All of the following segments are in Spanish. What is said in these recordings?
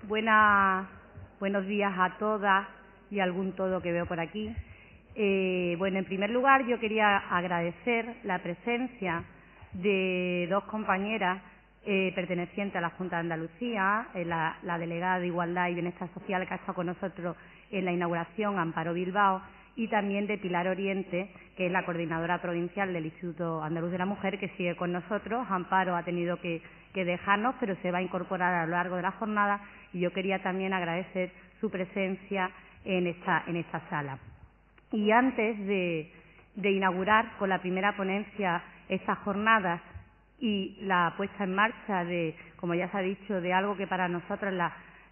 Buenos días a todas y algún todo que veo por aquí. Bueno, en primer lugar, yo quería agradecer la presencia de dos compañeras pertenecientes a la Junta de Andalucía, la delegada de Igualdad y Bienestar Social que ha estado con nosotros en la inauguración, Amparo Bilbao, y también de Pilar Oriente, que es la coordinadora provincial del Instituto Andaluz de la Mujer, que sigue con nosotros. Amparo ha tenido que dejarnos, pero se va a incorporar a lo largo de la jornada, y yo quería también agradecer su presencia en esta sala. Y antes de inaugurar con la primera ponencia estas jornadas y la puesta en marcha de, como ya se ha dicho, de algo que para nosotras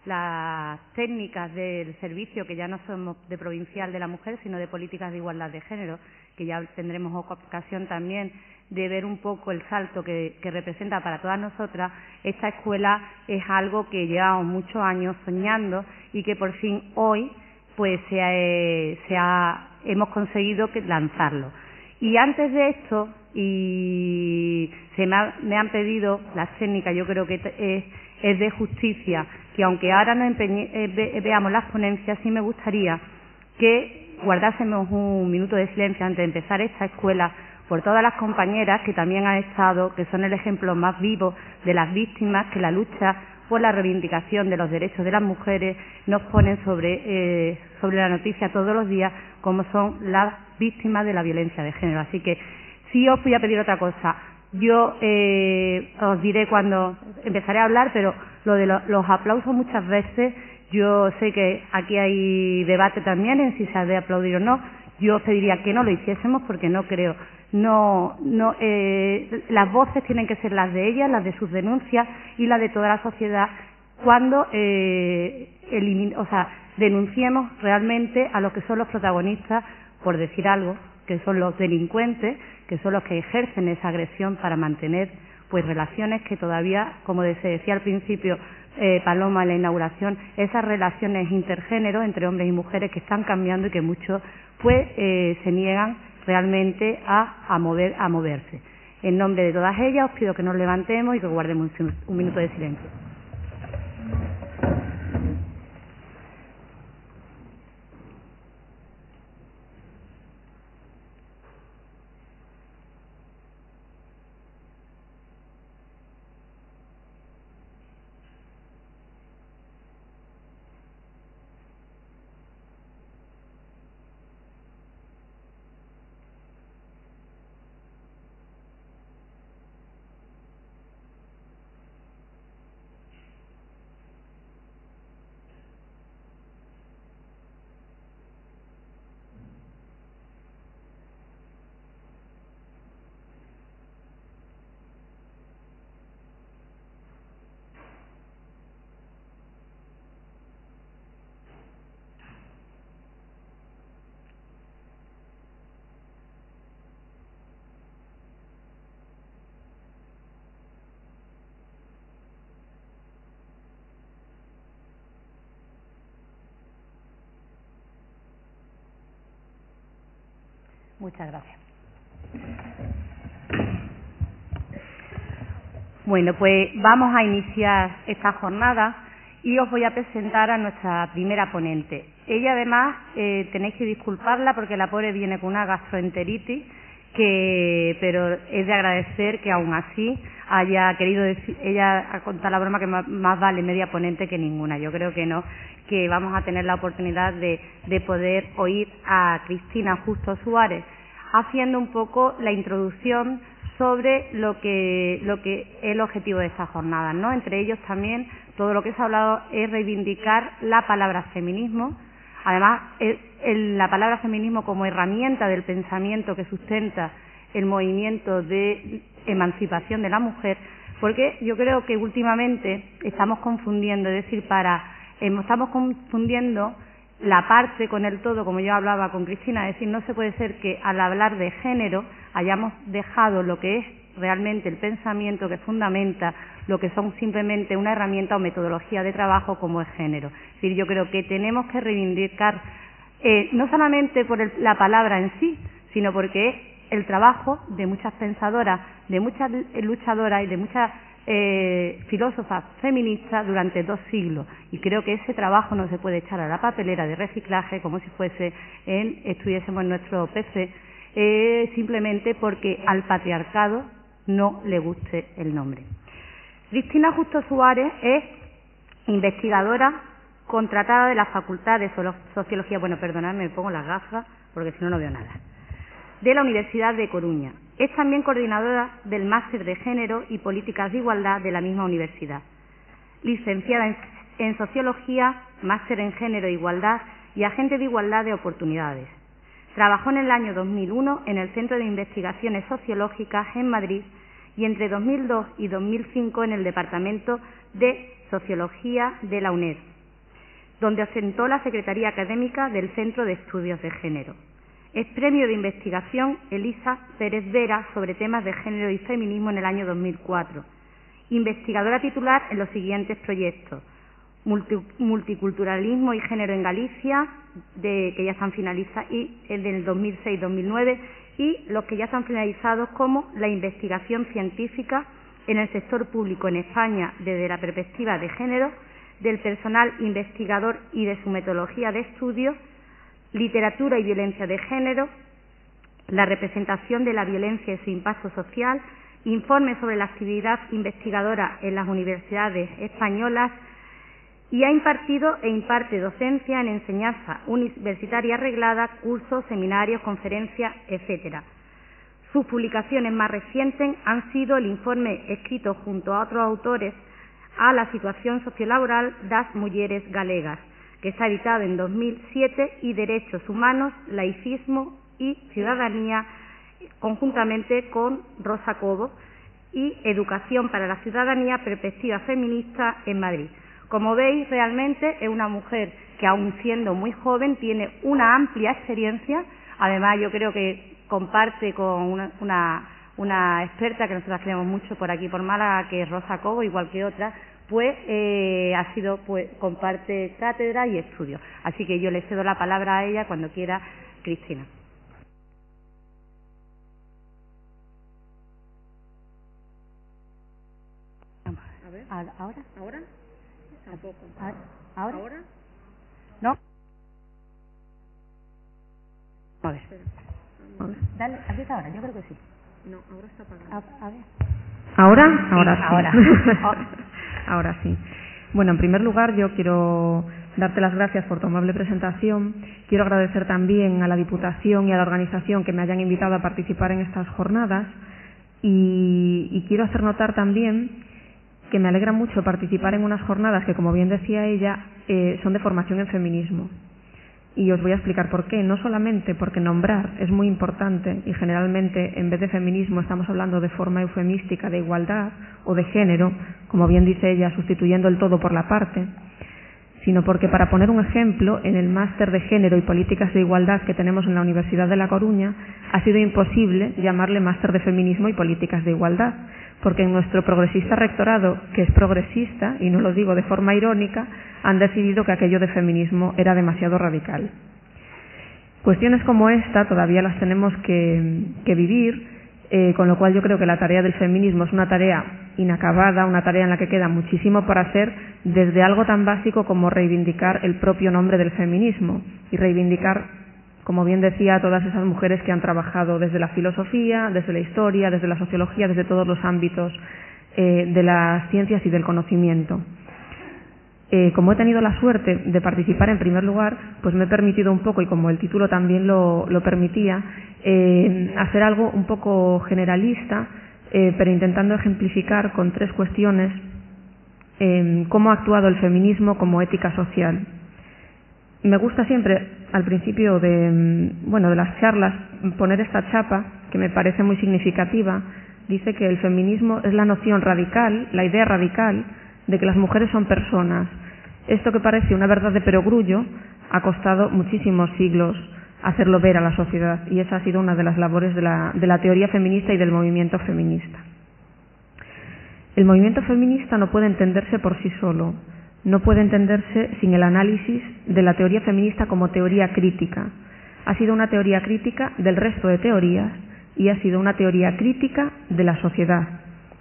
las técnicas del servicio, que ya no somos de provincial de la mujer, sino de políticas de igualdad de género, que ya tendremos ocasión también de ver un poco el salto que representa para todas nosotras. Esta escuela es algo que llevamos muchos años soñando y que por fin hoy pues hemos conseguido lanzarlo. Y antes de esto, me han pedido las técnicas, yo creo que es de justicia, que aunque ahora no veamos las ponencias, sí me gustaría que guardásemos un minuto de silencio antes de empezar esta escuela por todas las compañeras que también han estado, que son el ejemplo más vivo de las víctimas, que la lucha por la reivindicación de los derechos de las mujeres nos ponen sobre la noticia todos los días, como son las víctimas de la violencia de género. Así que sí os voy a pedir otra cosa. Yo os diré cuando empezaré a hablar, pero lo de los aplausos muchas veces, yo sé que aquí hay debate también en si se ha de aplaudir o no. Yo os pediría que no lo hiciésemos porque no creo. Las voces tienen que ser las de ellas, las de sus denuncias y las de toda la sociedad cuando denunciemos realmente a los que son los protagonistas, por decir algo, que son los delincuentes, que son los que ejercen esa agresión para mantener pues relaciones que todavía, como se decía al principio Paloma en la inauguración, esas relaciones intergénero entre hombres y mujeres que están cambiando y que muchos pues se niegan realmente a moverse. En nombre de todas ellas os pido que nos levantemos y que guardemos un minuto de silencio. Muchas gracias. Bueno, pues vamos a iniciar esta jornada y os voy a presentar a nuestra primera ponente. Ella, además, tenéis que disculparla porque la pobre viene con una gastroenteritis, pero es de agradecer que aún así haya querido decir, ella ha contado la broma que más vale media ponente que ninguna. Yo creo que no, que vamos a tener la oportunidad de poder oír a Cristina Justo Suárez haciendo un poco la introducción sobre lo que es el objetivo de esta jornada, ¿no? Entre ellos también todo lo que se ha hablado es reivindicar la palabra feminismo. Además, la palabra feminismo como herramienta del pensamiento que sustenta el movimiento de emancipación de la mujer, porque yo creo que últimamente estamos confundiendo, estamos confundiendo la parte con el todo, como yo hablaba con Cristina, es decir, no se puede ser que al hablar de género hayamos dejado lo que es realmente el pensamiento que fundamenta lo que son simplemente una herramienta o metodología de trabajo como es género. Es decir, yo creo que tenemos que reivindicar no solamente por la palabra en sí, sino porque es el trabajo de muchas pensadoras, de muchas luchadoras y de muchas filósofas feministas durante 2 siglos, y creo que ese trabajo no se puede echar a la papelera de reciclaje como si fuese estuviésemos en nuestro PC, simplemente porque al patriarcado no le guste el nombre. Cristina Justo Suárez es investigadora contratada de la Facultad de Sociología, bueno, perdonadme, me pongo las gafas porque si no, no veo nada, de la Universidad de Coruña. Es también coordinadora del Máster de Género y Políticas de Igualdad de la misma universidad. Licenciada en Sociología, Máster en Género e Igualdad y Agente de Igualdad de Oportunidades. Trabajó en el año 2001 en el Centro de Investigaciones Sociológicas en Madrid y entre 2002 y 2005 en el Departamento de Sociología de la UNED, donde ostentó la Secretaría Académica del Centro de Estudios de Género. Es premio de investigación Elisa Pérez Vera sobre temas de género y feminismo en el año 2004. Investigadora titular en los siguientes proyectos: Multiculturalismo y género en Galicia, que ya están finalizados, y el del 2006-2009, y los que ya están finalizados como la investigación científica en el sector público en España desde la perspectiva de género, del personal investigador y de su metodología de estudio, literatura y violencia de género, la representación de la violencia y su impacto social, informe sobre la actividad investigadora en las universidades españolas, y ha impartido e imparte docencia en enseñanza universitaria reglada, cursos, seminarios, conferencias, etcétera. Sus publicaciones más recientes han sido el informe escrito junto a otros autores a la situación sociolaboral das mulleres galegas, que está editado en 2007, y Derechos Humanos, Laicismo y Ciudadanía, conjuntamente con Rosa Cobo, y Educación para la Ciudadanía, Perspectiva Feminista en Madrid. Como veis, realmente es una mujer que, aun siendo muy joven, tiene una amplia experiencia. Además, yo creo que comparte con una experta que nosotros queremos mucho por aquí, por Málaga, que es Rosa Cobo, igual que otra, pues comparte cátedra y estudio. Así que yo le cedo la palabra a ella cuando quiera, Cristina. A ver. ¿Ahora? ¿Ahora? Tampoco. ¿Ahora? ¿Ahora? ¿No? A ver. A ver. Dale, ¿empieza ahora? Yo creo que sí. No, ahora está apagado. A ver. ¿Ahora? Ahora sí. Ahora. Ahora sí. Bueno, en primer lugar, yo quiero darte las gracias por tu amable presentación. Quiero agradecer también a la Diputación y a la organización que me hayan invitado a participar en estas jornadas, y quiero hacer notar también que me alegra mucho participar en unas jornadas que, como bien decía ella, son de formación en feminismo. Y os voy a explicar por qué. No solamente porque nombrar es muy importante, y generalmente en vez de feminismo estamos hablando de forma eufemística de igualdad o de género, como bien dice ella, sustituyendo el todo por la parte, sino porque, para poner un ejemplo, en el Máster de Género y Políticas de Igualdad que tenemos en la Universidad de La Coruña ha sido imposible llamarle Máster de Feminismo y Políticas de Igualdad, porque en nuestro progresista rectorado, que es progresista, y no lo digo de forma irónica, han decidido que aquello de feminismo era demasiado radical. Cuestiones como esta todavía las tenemos que vivir, con lo cual yo creo que la tarea del feminismo es una tarea inacabada, una tarea en la que queda muchísimo por hacer, desde algo tan básico como reivindicar el propio nombre del feminismo y reivindicar, como bien decía, a todas esas mujeres que han trabajado desde la filosofía, desde la historia, desde la sociología, desde todos los ámbitos de las ciencias y del conocimiento. Como he tenido la suerte de participar en primer lugar, pues me he permitido un poco, y como el título también lo permitía, hacer algo un poco generalista, pero intentando ejemplificar con 3 cuestiones cómo ha actuado el feminismo como ética social. Me gusta siempre, al principio de las charlas, poner esta chapa, que me parece muy significativa. Dice que el feminismo es la noción radical, la idea radical, de que las mujeres son personas. Esto, que parece una verdad de perogrullo, ha costado muchísimos siglos hacerlo ver a la sociedad, y esa ha sido una de las labores de la teoría feminista y del movimiento feminista. El movimiento feminista no puede entenderse por sí solo, no puede entenderse sin el análisis de la teoría feminista como teoría crítica. Ha sido una teoría crítica del resto de teorías, y ha sido una teoría crítica de la sociedad.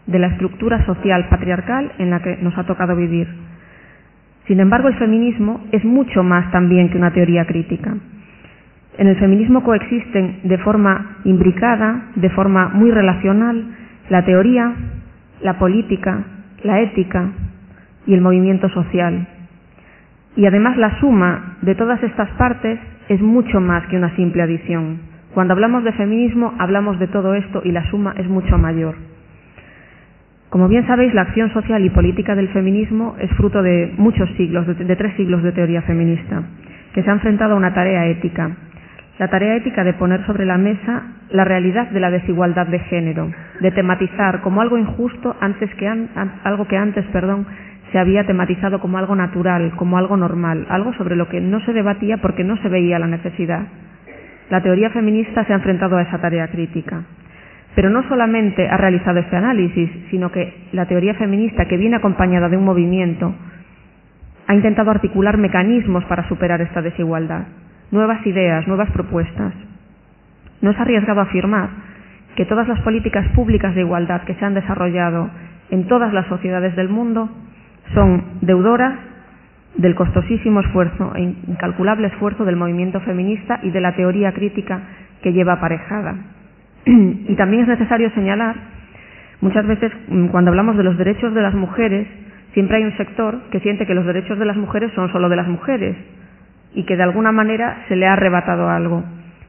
de la estructura social patriarcal en la que nos ha tocado vivir. Sin embargo, el feminismo es mucho más también que una teoría crítica. En el feminismo coexisten de forma imbricada, de forma muy relacional, la teoría, la política, la ética y el movimiento social. Y además la suma de todas estas partes es mucho más que una simple adición. Cuando hablamos de feminismo, hablamos de todo esto y la suma es mucho mayor. Como bien sabéis, la acción social y política del feminismo es fruto de muchos siglos, de 3 siglos de teoría feminista, que se ha enfrentado a una tarea ética. La tarea ética de poner sobre la mesa la realidad de la desigualdad de género, de tematizar como algo injusto algo que antes se había tematizado como algo natural, como algo normal, algo sobre lo que no se debatía porque no se veía la necesidad. La teoría feminista se ha enfrentado a esa tarea crítica. Pero no solamente ha realizado este análisis, sino que la teoría feminista, que viene acompañada de un movimiento, ha intentado articular mecanismos para superar esta desigualdad, nuevas ideas, nuevas propuestas. No es arriesgado afirmar que todas las políticas públicas de igualdad que se han desarrollado en todas las sociedades del mundo son deudoras del costosísimo esfuerzo e incalculable esfuerzo del movimiento feminista y de la teoría crítica que lleva aparejada. Y también es necesario señalar, muchas veces cuando hablamos de los derechos de las mujeres, siempre hay un sector que siente que los derechos de las mujeres son solo de las mujeres y que de alguna manera se le ha arrebatado algo.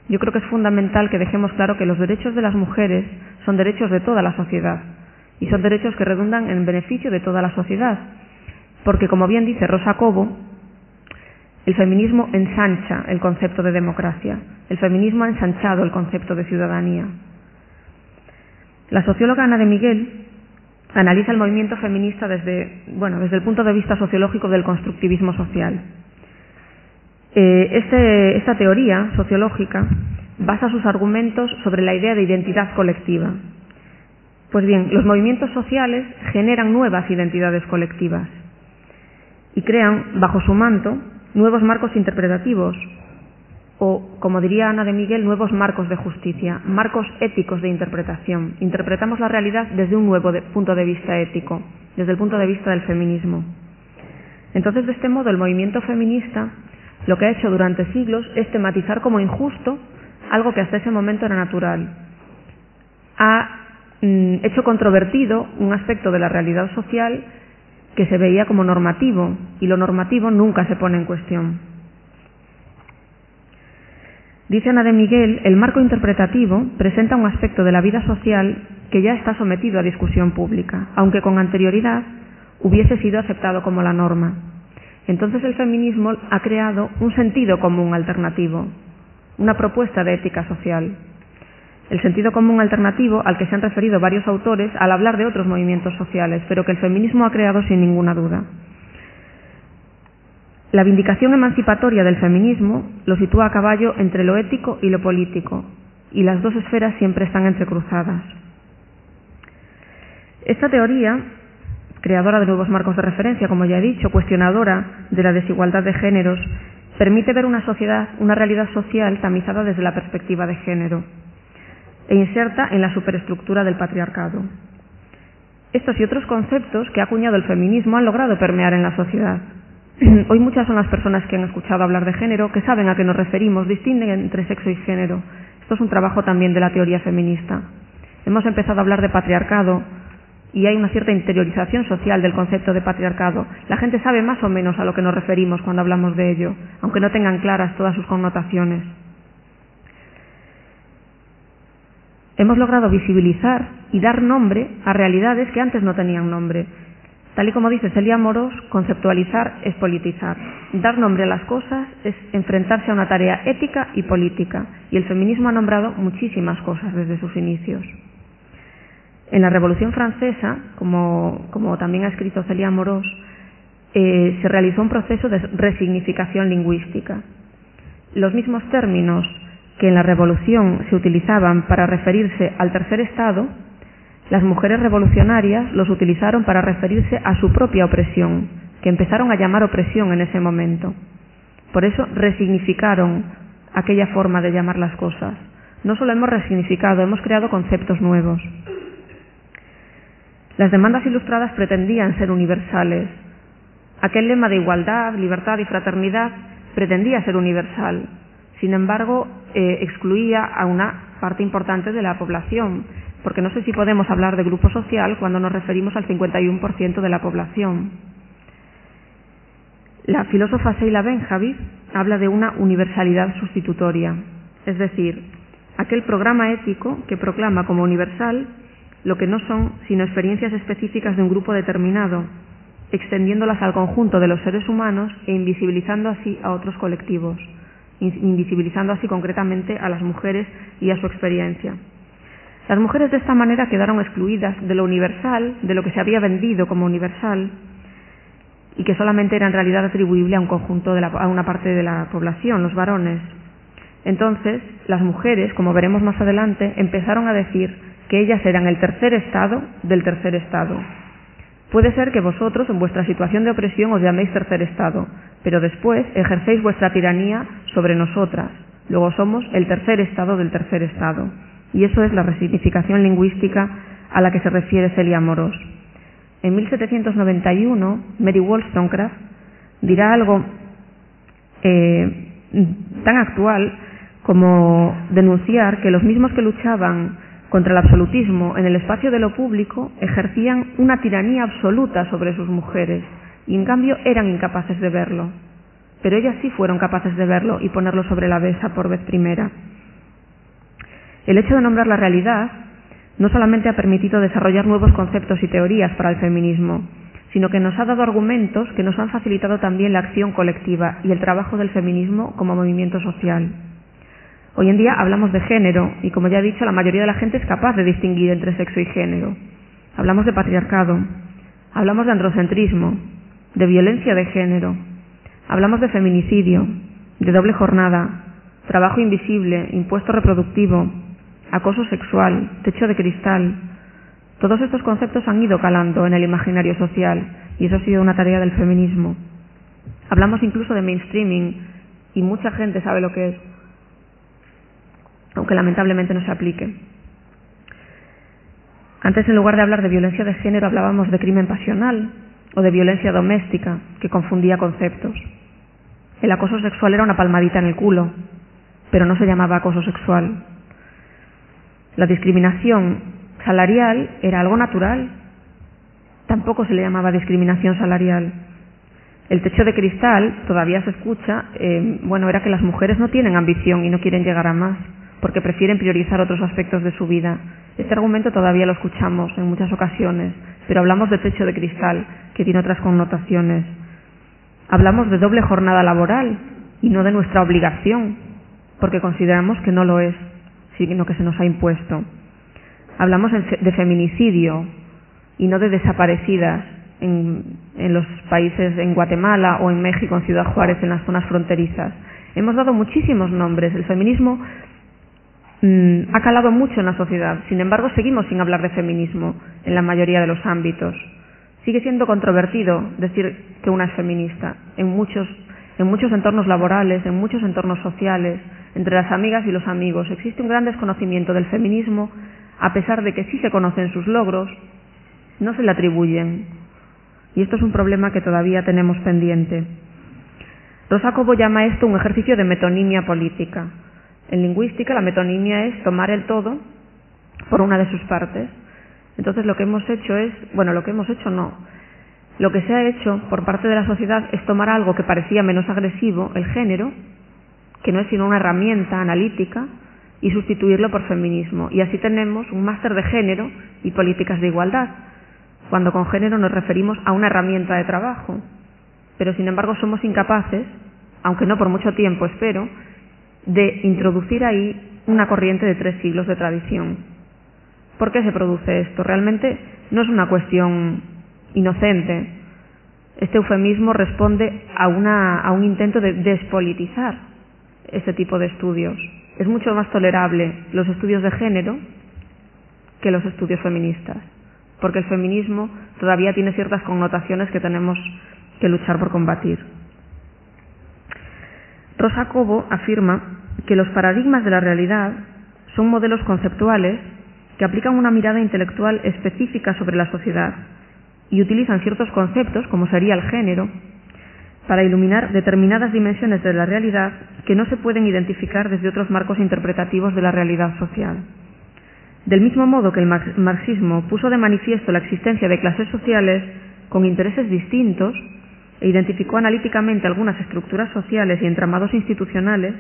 Yo creo que es fundamental que dejemos claro que los derechos de las mujeres son derechos de toda la sociedad y son derechos que redundan en beneficio de toda la sociedad. Porque, como bien dice Rosa Cobo, el feminismo ensancha el concepto de democracia. El feminismo ha ensanchado el concepto de ciudadanía. La socióloga Ana de Miguel analiza el movimiento feminista desde el punto de vista sociológico del constructivismo social. Esta teoría sociológica basa sus argumentos sobre la idea de identidad colectiva. Pues bien, los movimientos sociales generan nuevas identidades colectivas y crean, bajo su manto, nuevos marcos interpretativos o, como diría Ana de Miguel, nuevos marcos de justicia, marcos éticos de interpretación. Interpretamos la realidad desde un nuevo punto de vista ético, desde el punto de vista del feminismo. Entonces, de este modo, el movimiento feminista lo que ha hecho durante siglos es tematizar como injusto algo que hasta ese momento era natural. Ha hecho controvertido un aspecto de la realidad social que se veía como normativo, y lo normativo nunca se pone en cuestión. Dice Ana de Miguel, el marco interpretativo presenta un aspecto de la vida social que ya está sometido a discusión pública, aunque con anterioridad hubiese sido aceptado como la norma. Entonces el feminismo ha creado un sentido común alternativo, una propuesta de ética social. El sentido común alternativo al que se han referido varios autores al hablar de otros movimientos sociales, pero que el feminismo ha creado sin ninguna duda. La vindicación emancipatoria del feminismo lo sitúa a caballo entre lo ético y lo político, y las dos esferas siempre están entrecruzadas. Esta teoría, creadora de nuevos marcos de referencia, como ya he dicho, cuestionadora de la desigualdad de géneros, permite ver una sociedad, una realidad social tamizada desde la perspectiva de género e inserta en la superestructura del patriarcado. Estos y otros conceptos que ha acuñado el feminismo han logrado permear en la sociedad. Hoy muchas son las personas que han escuchado hablar de género, que saben a qué nos referimos, distinguen entre sexo y género. Esto es un trabajo también de la teoría feminista. Hemos empezado a hablar de patriarcado y hay una cierta interiorización social del concepto de patriarcado. La gente sabe más o menos a lo que nos referimos cuando hablamos de ello, aunque no tengan claras todas sus connotaciones. Hemos logrado visibilizar y dar nombre a realidades que antes no tenían nombre. Tal y como dice Celia Amorós, conceptualizar es politizar. Dar nombre a las cosas es enfrentarse a una tarea ética y política, y el feminismo ha nombrado muchísimas cosas desde sus inicios. En la Revolución Francesa, como también ha escrito Celia Amorós, se realizó un proceso de resignificación lingüística. Los mismos términos que en la Revolución se utilizaban para referirse al tercer estado, las mujeres revolucionarias los utilizaron para referirse a su propia opresión, que empezaron a llamar opresión en ese momento. Por eso resignificaron aquella forma de llamar las cosas. No solo hemos resignificado, hemos creado conceptos nuevos. Las demandas ilustradas pretendían ser universales. Aquel lema de igualdad, libertad y fraternidad pretendía ser universal. Sin embargo, excluía a una parte importante de la población, porque no sé si podemos hablar de grupo social cuando nos referimos al 51% de la población. La filósofa Sheila Benjavid habla de una universalidad sustitutoria, es decir, aquel programa ético que proclama como universal lo que no son sino experiencias específicas de un grupo determinado, extendiéndolas al conjunto de los seres humanos e invisibilizando así a otros colectivos, invisibilizando así concretamente a las mujeres y a su experiencia. Las mujeres de esta manera quedaron excluidas de lo universal, de lo que se había vendido como universal y que solamente era en realidad atribuible a un conjunto, a una parte de la población, los varones. Entonces, las mujeres, como veremos más adelante, empezaron a decir que ellas eran el tercer estado del tercer estado. Puede ser que vosotros, en vuestra situación de opresión, os llaméis tercer estado, pero después ejercéis vuestra tiranía sobre nosotras. Luego somos el tercer estado del tercer estado. Y eso es la resignificación lingüística a la que se refiere Celia Amorós. En 1791, Mary Wollstonecraft dirá algo tan actual como denunciar que los mismos que luchaban contra el absolutismo en el espacio de lo público ejercían una tiranía absoluta sobre sus mujeres y en cambio eran incapaces de verlo. Pero ellas sí fueron capaces de verlo y ponerlo sobre la mesa por vez primera. El hecho de nombrar la realidad no solamente ha permitido desarrollar nuevos conceptos y teorías para el feminismo, sino que nos ha dado argumentos que nos han facilitado también la acción colectiva y el trabajo del feminismo como movimiento social. Hoy en día hablamos de género y, como ya he dicho, la mayoría de la gente es capaz de distinguir entre sexo y género. Hablamos de patriarcado, hablamos de androcentrismo, de violencia de género, hablamos de feminicidio, de doble jornada, trabajo invisible, impuesto reproductivo, acoso sexual, techo de cristal. Todos estos conceptos han ido calando en el imaginario social y eso ha sido una tarea del feminismo. Hablamos incluso de mainstreaming y mucha gente sabe lo que es, aunque lamentablemente no se aplique. Antes, en lugar de hablar de violencia de género, hablábamos de crimen pasional o de violencia doméstica, que confundía conceptos. El acoso sexual era una palmadita en el culo, pero no se llamaba acoso sexual. La discriminación salarial era algo natural, tampoco se le llamaba discriminación salarial. El techo de cristal, todavía se escucha, era que las mujeres no tienen ambición y no quieren llegar a más, porque prefieren priorizar otros aspectos de su vida. Este argumento todavía lo escuchamos en muchas ocasiones, pero hablamos de techo de cristal, que tiene otras connotaciones. Hablamos de doble jornada laboral y no de nuestra obligación, porque consideramos que no lo es, sino que se nos ha impuesto. Hablamos de feminicidio y no de desaparecidas en los países, en Guatemala o en México, en Ciudad Juárez, en las zonas fronterizas. Hemos dado muchísimos nombres. El feminismo ha calado mucho en la sociedad. Sin embargo, seguimos sin hablar de feminismo en la mayoría de los ámbitos. Sigue siendo controvertido decir que una es feminista en muchos entornos laborales, en muchos entornos sociales, entre las amigas y los amigos. Existe un gran desconocimiento del feminismo, a pesar de que sí se conocen sus logros, no se le atribuyen. Y esto es un problema que todavía tenemos pendiente. Rosa Cobo llama esto un ejercicio de metonimia política. En lingüística, la metonimia es tomar el todo por una de sus partes. Entonces, lo que se ha hecho por parte de la sociedad es tomar algo que parecía menos agresivo, el género, que no es sino una herramienta analítica, y sustituirlo por feminismo. Y así tenemos un máster de género y políticas de igualdad, cuando con género nos referimos a una herramienta de trabajo. Pero, sin embargo, somos incapaces, aunque no por mucho tiempo, espero, de introducir ahí una corriente de 3 siglos de tradición. ¿Por qué se produce esto? Realmente no es una cuestión inocente. Este eufemismo responde a un intento de despolitizar este tipo de estudios. Es mucho más tolerable los estudios de género que los estudios feministas, porque el feminismo todavía tiene ciertas connotaciones que tenemos que luchar por combatir. Rosa Cobo afirma que los paradigmas de la realidad son modelos conceptuales que aplican una mirada intelectual específica sobre la sociedad y utilizan ciertos conceptos, como sería el género, para iluminar determinadas dimensiones de la realidad que no se pueden identificar desde otros marcos interpretativos de la realidad social. Del mismo modo que el marxismo puso de manifiesto la existencia de clases sociales con intereses distintos e identificó analíticamente algunas estructuras sociales y entramados institucionales,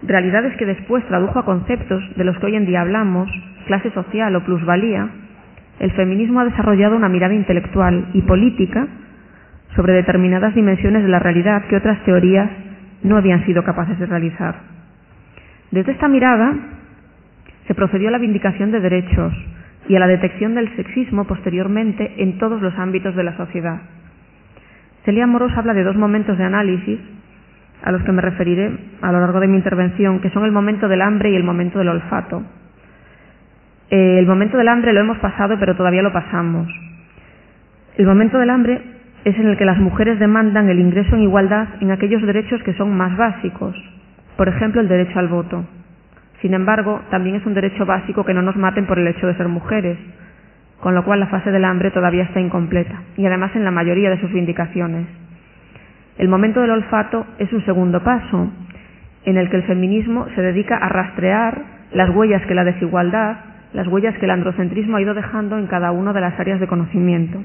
realidades que después tradujo a conceptos de los que hoy en día hablamos, clase social o plusvalía, el feminismo ha desarrollado una mirada intelectual y política sobre determinadas dimensiones de la realidad que otras teorías no habían sido capaces de realizar. Desde esta mirada se procedió a la vindicación de derechos y a la detección del sexismo posteriormente en todos los ámbitos de la sociedad. Celia Amorós habla de dos momentos de análisis a los que me referiré a lo largo de mi intervención, que son el momento del hambre y el momento del olfato. El momento del hambre lo hemos pasado, pero todavía lo pasamos. El momento del hambre es en el que las mujeres demandan el ingreso en igualdad en aquellos derechos que son más básicos, por ejemplo, el derecho al voto. Sin embargo, también es un derecho básico que no nos maten por el hecho de ser mujeres, con lo cual la fase del hambre todavía está incompleta, y además en la mayoría de sus vindicaciones. El momento del olfato es un segundo paso, en el que el feminismo se dedica a rastrear las huellas que la desigualdad, las huellas que el androcentrismo ha ido dejando en cada una de las áreas de conocimiento.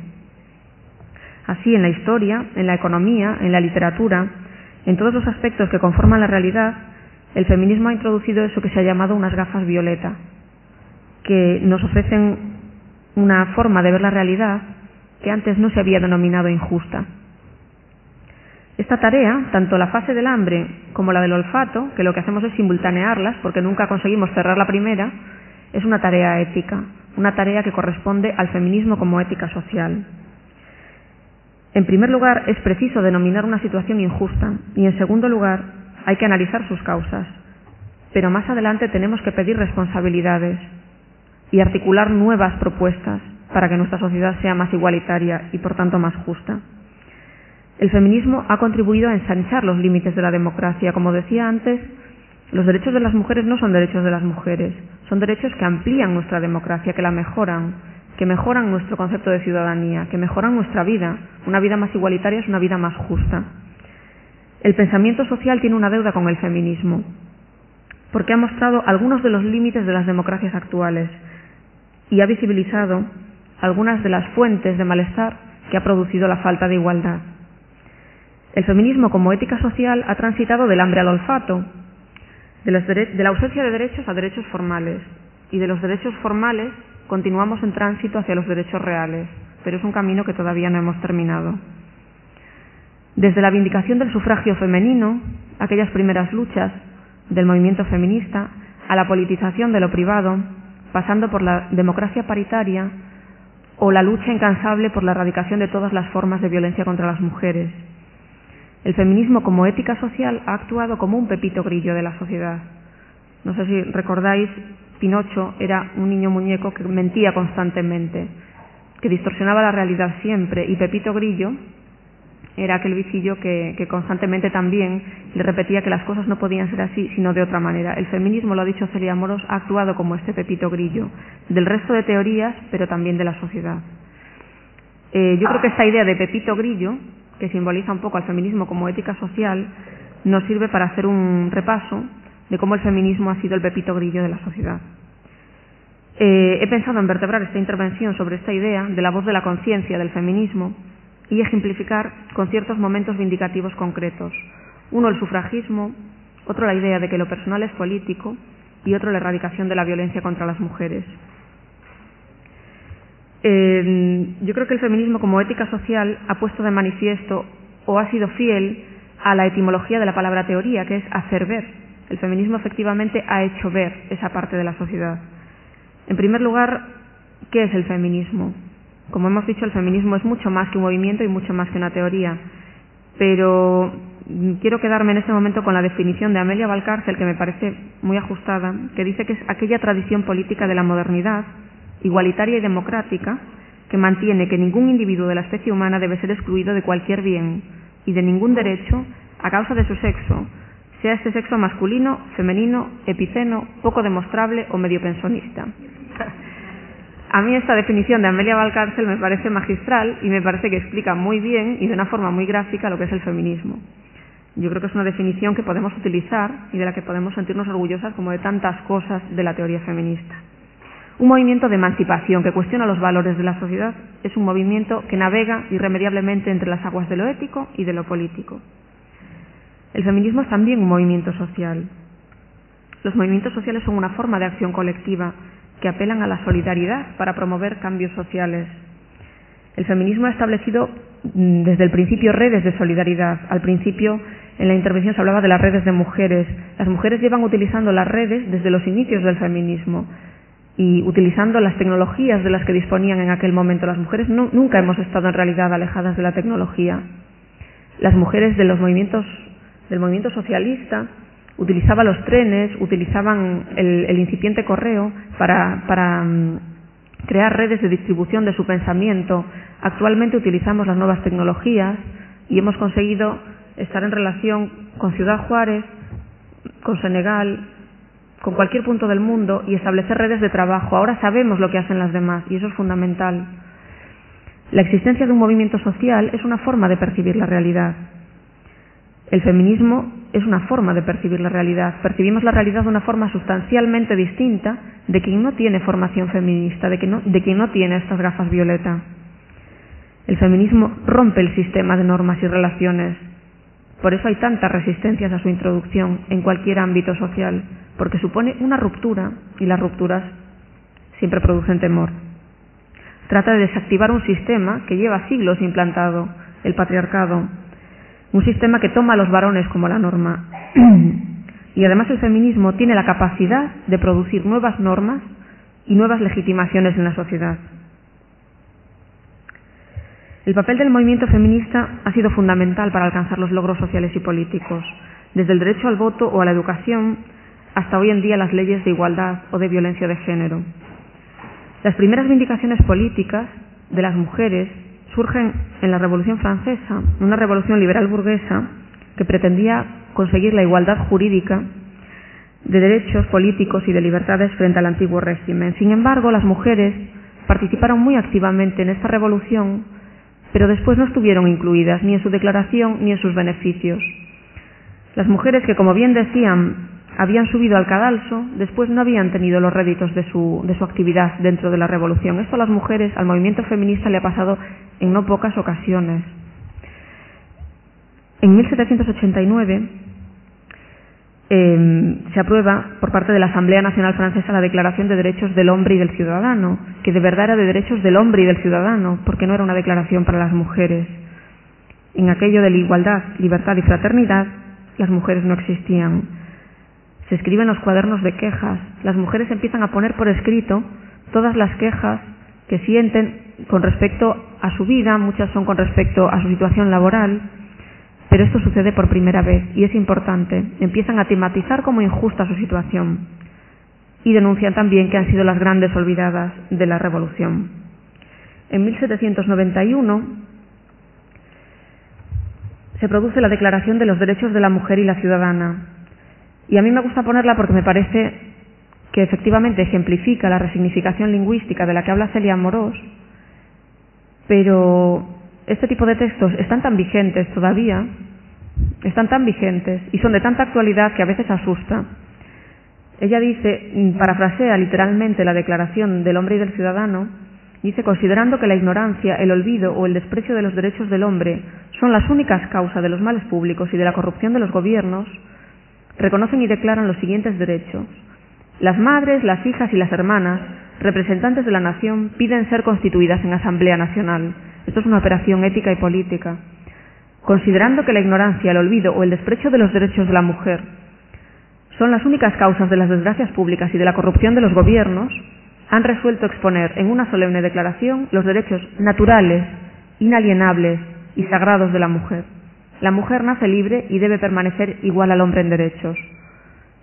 Así, en la historia, en la economía, en la literatura, en todos los aspectos que conforman la realidad, el feminismo ha introducido eso que se ha llamado unas gafas violeta, que nos ofrecen una forma de ver la realidad que antes no se había denominado injusta. Esta tarea, tanto la fase del hambre como la del olfato, que lo que hacemos es simultanearlas porque nunca conseguimos cerrar la primera, es una tarea ética, una tarea que corresponde al feminismo como ética social. En primer lugar, es preciso denominar una situación injusta y, en segundo lugar, hay que analizar sus causas. Pero más adelante tenemos que pedir responsabilidades y articular nuevas propuestas para que nuestra sociedad sea más igualitaria y, por tanto, más justa. El feminismo ha contribuido a ensanchar los límites de la democracia. Como decía antes, los derechos de las mujeres no son derechos de las mujeres, son derechos que amplían nuestra democracia, que la mejoran, que mejoran nuestro concepto de ciudadanía, que mejoran nuestra vida. Una vida más igualitaria es una vida más justa. El pensamiento social tiene una deuda con el feminismo, porque ha mostrado algunos de los límites de las democracias actuales y ha visibilizado algunas de las fuentes de malestar que ha producido la falta de igualdad. El feminismo como ética social ha transitado del hambre al olfato, de la ausencia de derechos a derechos formales, y de los derechos formales continuamos en tránsito hacia los derechos reales, pero es un camino que todavía no hemos terminado. Desde la vindicación del sufragio femenino, aquellas primeras luchas del movimiento feminista, a la politización de lo privado, pasando por la democracia paritaria o la lucha incansable por la erradicación de todas las formas de violencia contra las mujeres. El feminismo como ética social ha actuado como un pepito grillo de la sociedad. No sé si recordáis, Pinocho era un niño muñeco que mentía constantemente, que distorsionaba la realidad siempre, y Pepito Grillo era aquel bichillo que constantemente también le repetía que las cosas no podían ser así, sino de otra manera. El feminismo, lo ha dicho Celia Amorós, ha actuado como este Pepito Grillo, del resto de teorías, pero también de la sociedad. Yo creo que esta idea de Pepito Grillo, que simboliza un poco al feminismo como ética social, nos sirve para hacer un repaso de cómo el feminismo ha sido el Pepito Grillo de la sociedad. He pensado en vertebrar esta intervención sobre esta idea de la voz de la conciencia del feminismo y ejemplificar con ciertos momentos vindicativos concretos. Uno, el sufragismo; otro, la idea de que lo personal es político; y otro, la erradicación de la violencia contra las mujeres. Yo creo que el feminismo como ética social ha puesto de manifiesto o ha sido fiel a la etimología de la palabra teoría, que es hacer ver. El feminismo efectivamente ha hecho ver esa parte de la sociedad. En primer lugar, ¿qué es el feminismo? Como hemos dicho, el feminismo es mucho más que un movimiento y mucho más que una teoría. Pero quiero quedarme en este momento con la definición de Amelia Valcárcel, que me parece muy ajustada, que dice que es aquella tradición política de la modernidad, igualitaria y democrática, que mantiene que ningún individuo de la especie humana debe ser excluido de cualquier bien y de ningún derecho a causa de su sexo, sea este sexo masculino, femenino, epiceno, poco demostrable o medio pensionista. A mí esta definición de Amelia Valcárcel me parece magistral y me parece que explica muy bien y de una forma muy gráfica lo que es el feminismo. Yo creo que es una definición que podemos utilizar y de la que podemos sentirnos orgullosas como de tantas cosas de la teoría feminista. Un movimiento de emancipación que cuestiona los valores de la sociedad es un movimiento que navega irremediablemente entre las aguas de lo ético y de lo político. El feminismo es también un movimiento social. Los movimientos sociales son una forma de acción colectiva que apelan a la solidaridad para promover cambios sociales. El feminismo ha establecido desde el principio redes de solidaridad. Al principio, en la intervención se hablaba de las redes de mujeres. Las mujeres llevan utilizando las redes desde los inicios del feminismo y utilizando las tecnologías de las que disponían en aquel momento. Las mujeres nunca hemos estado en realidad alejadas de la tecnología. Las mujeres del movimiento socialista utilizaban los trenes, utilizaban el incipiente correo para crear redes de distribución de su pensamiento. Actualmente utilizamos las nuevas tecnologías y hemos conseguido estar en relación con Ciudad Juárez, con Senegal, con cualquier punto del mundo y establecer redes de trabajo. Ahora sabemos lo que hacen las demás y eso es fundamental. La existencia de un movimiento social es una forma de percibir la realidad. El feminismo es una forma de percibir la realidad. Percibimos la realidad de una forma sustancialmente distinta de quien no tiene formación feminista, de quien no tiene estas gafas violeta. El feminismo rompe el sistema de normas y relaciones. Por eso hay tantas resistencias a su introducción en cualquier ámbito social, porque supone una ruptura y las rupturas siempre producen temor. Trata de desactivar un sistema que lleva siglos implantado, el patriarcado, un sistema que toma a los varones como la norma. Y además el feminismo tiene la capacidad de producir nuevas normas y nuevas legitimaciones en la sociedad. El papel del movimiento feminista ha sido fundamental para alcanzar los logros sociales y políticos, desde el derecho al voto o a la educación hasta hoy en día las leyes de igualdad o de violencia de género. Las primeras vindicaciones políticas de las mujeres surgen en la Revolución Francesa, una revolución liberal burguesa que pretendía conseguir la igualdad jurídica de derechos políticos y de libertades frente al antiguo régimen. Sin embargo, las mujeres participaron muy activamente en esta revolución, pero después no estuvieron incluidas ni en su declaración ni en sus beneficios. Las mujeres que, como bien decían, habían subido al cadalso, después no habían tenido los réditos de su actividad dentro de la revolución. Esto a las mujeres, al movimiento feminista, le ha pasado en no pocas ocasiones. En 1789 se aprueba por parte de la Asamblea Nacional Francesa la Declaración de Derechos del Hombre y del Ciudadano, que de verdad era de derechos del hombre y del ciudadano, porque no era una declaración para las mujeres. En aquello de la igualdad, libertad y fraternidad, las mujeres no existían. Se escriben los cuadernos de quejas. Las mujeres empiezan a poner por escrito todas las quejas que sienten con respecto a su vida, muchas son con respecto a su situación laboral, pero esto sucede por primera vez y es importante. Empiezan a tematizar como injusta su situación y denuncian también que han sido las grandes olvidadas de la revolución. En 1791 se produce la Declaración de los Derechos de la Mujer y la Ciudadana. Y a mí me gusta ponerla porque me parece que efectivamente ejemplifica la resignificación lingüística de la que habla Celia Amorós, pero este tipo de textos están tan vigentes todavía, están tan vigentes y son de tanta actualidad que a veces asusta. Ella dice, parafrasea literalmente la Declaración del Hombre y del Ciudadano, dice: considerando que la ignorancia, el olvido o el desprecio de los derechos del hombre son las únicas causas de los males públicos y de la corrupción de los gobiernos, reconocen y declaran los siguientes derechos. Las madres, las hijas y las hermanas, representantes de la nación, piden ser constituidas en Asamblea Nacional. Esto es una operación ética y política. Considerando que la ignorancia, el olvido o el desprecio de los derechos de la mujer son las únicas causas de las desgracias públicas y de la corrupción de los gobiernos, han resuelto exponer en una solemne declaración los derechos naturales, inalienables y sagrados de la mujer. La mujer nace libre y debe permanecer igual al hombre en derechos.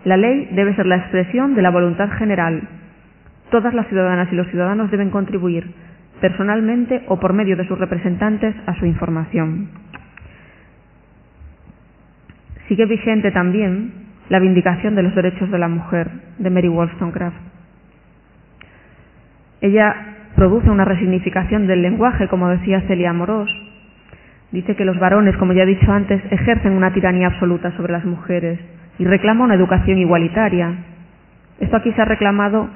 La ley debe ser la expresión de la voluntad general. Todas las ciudadanas y los ciudadanos deben contribuir, personalmente o por medio de sus representantes, a su información. Sigue vigente también la Vindicación de los Derechos de la Mujer, de Mary Wollstonecraft. Ella produce una resignificación del lenguaje, como decía Celia Amorós. Dice que los varones, como ya he dicho antes, ejercen una tiranía absoluta sobre las mujeres y reclama una educación igualitaria. Esto aquí se ha reclamado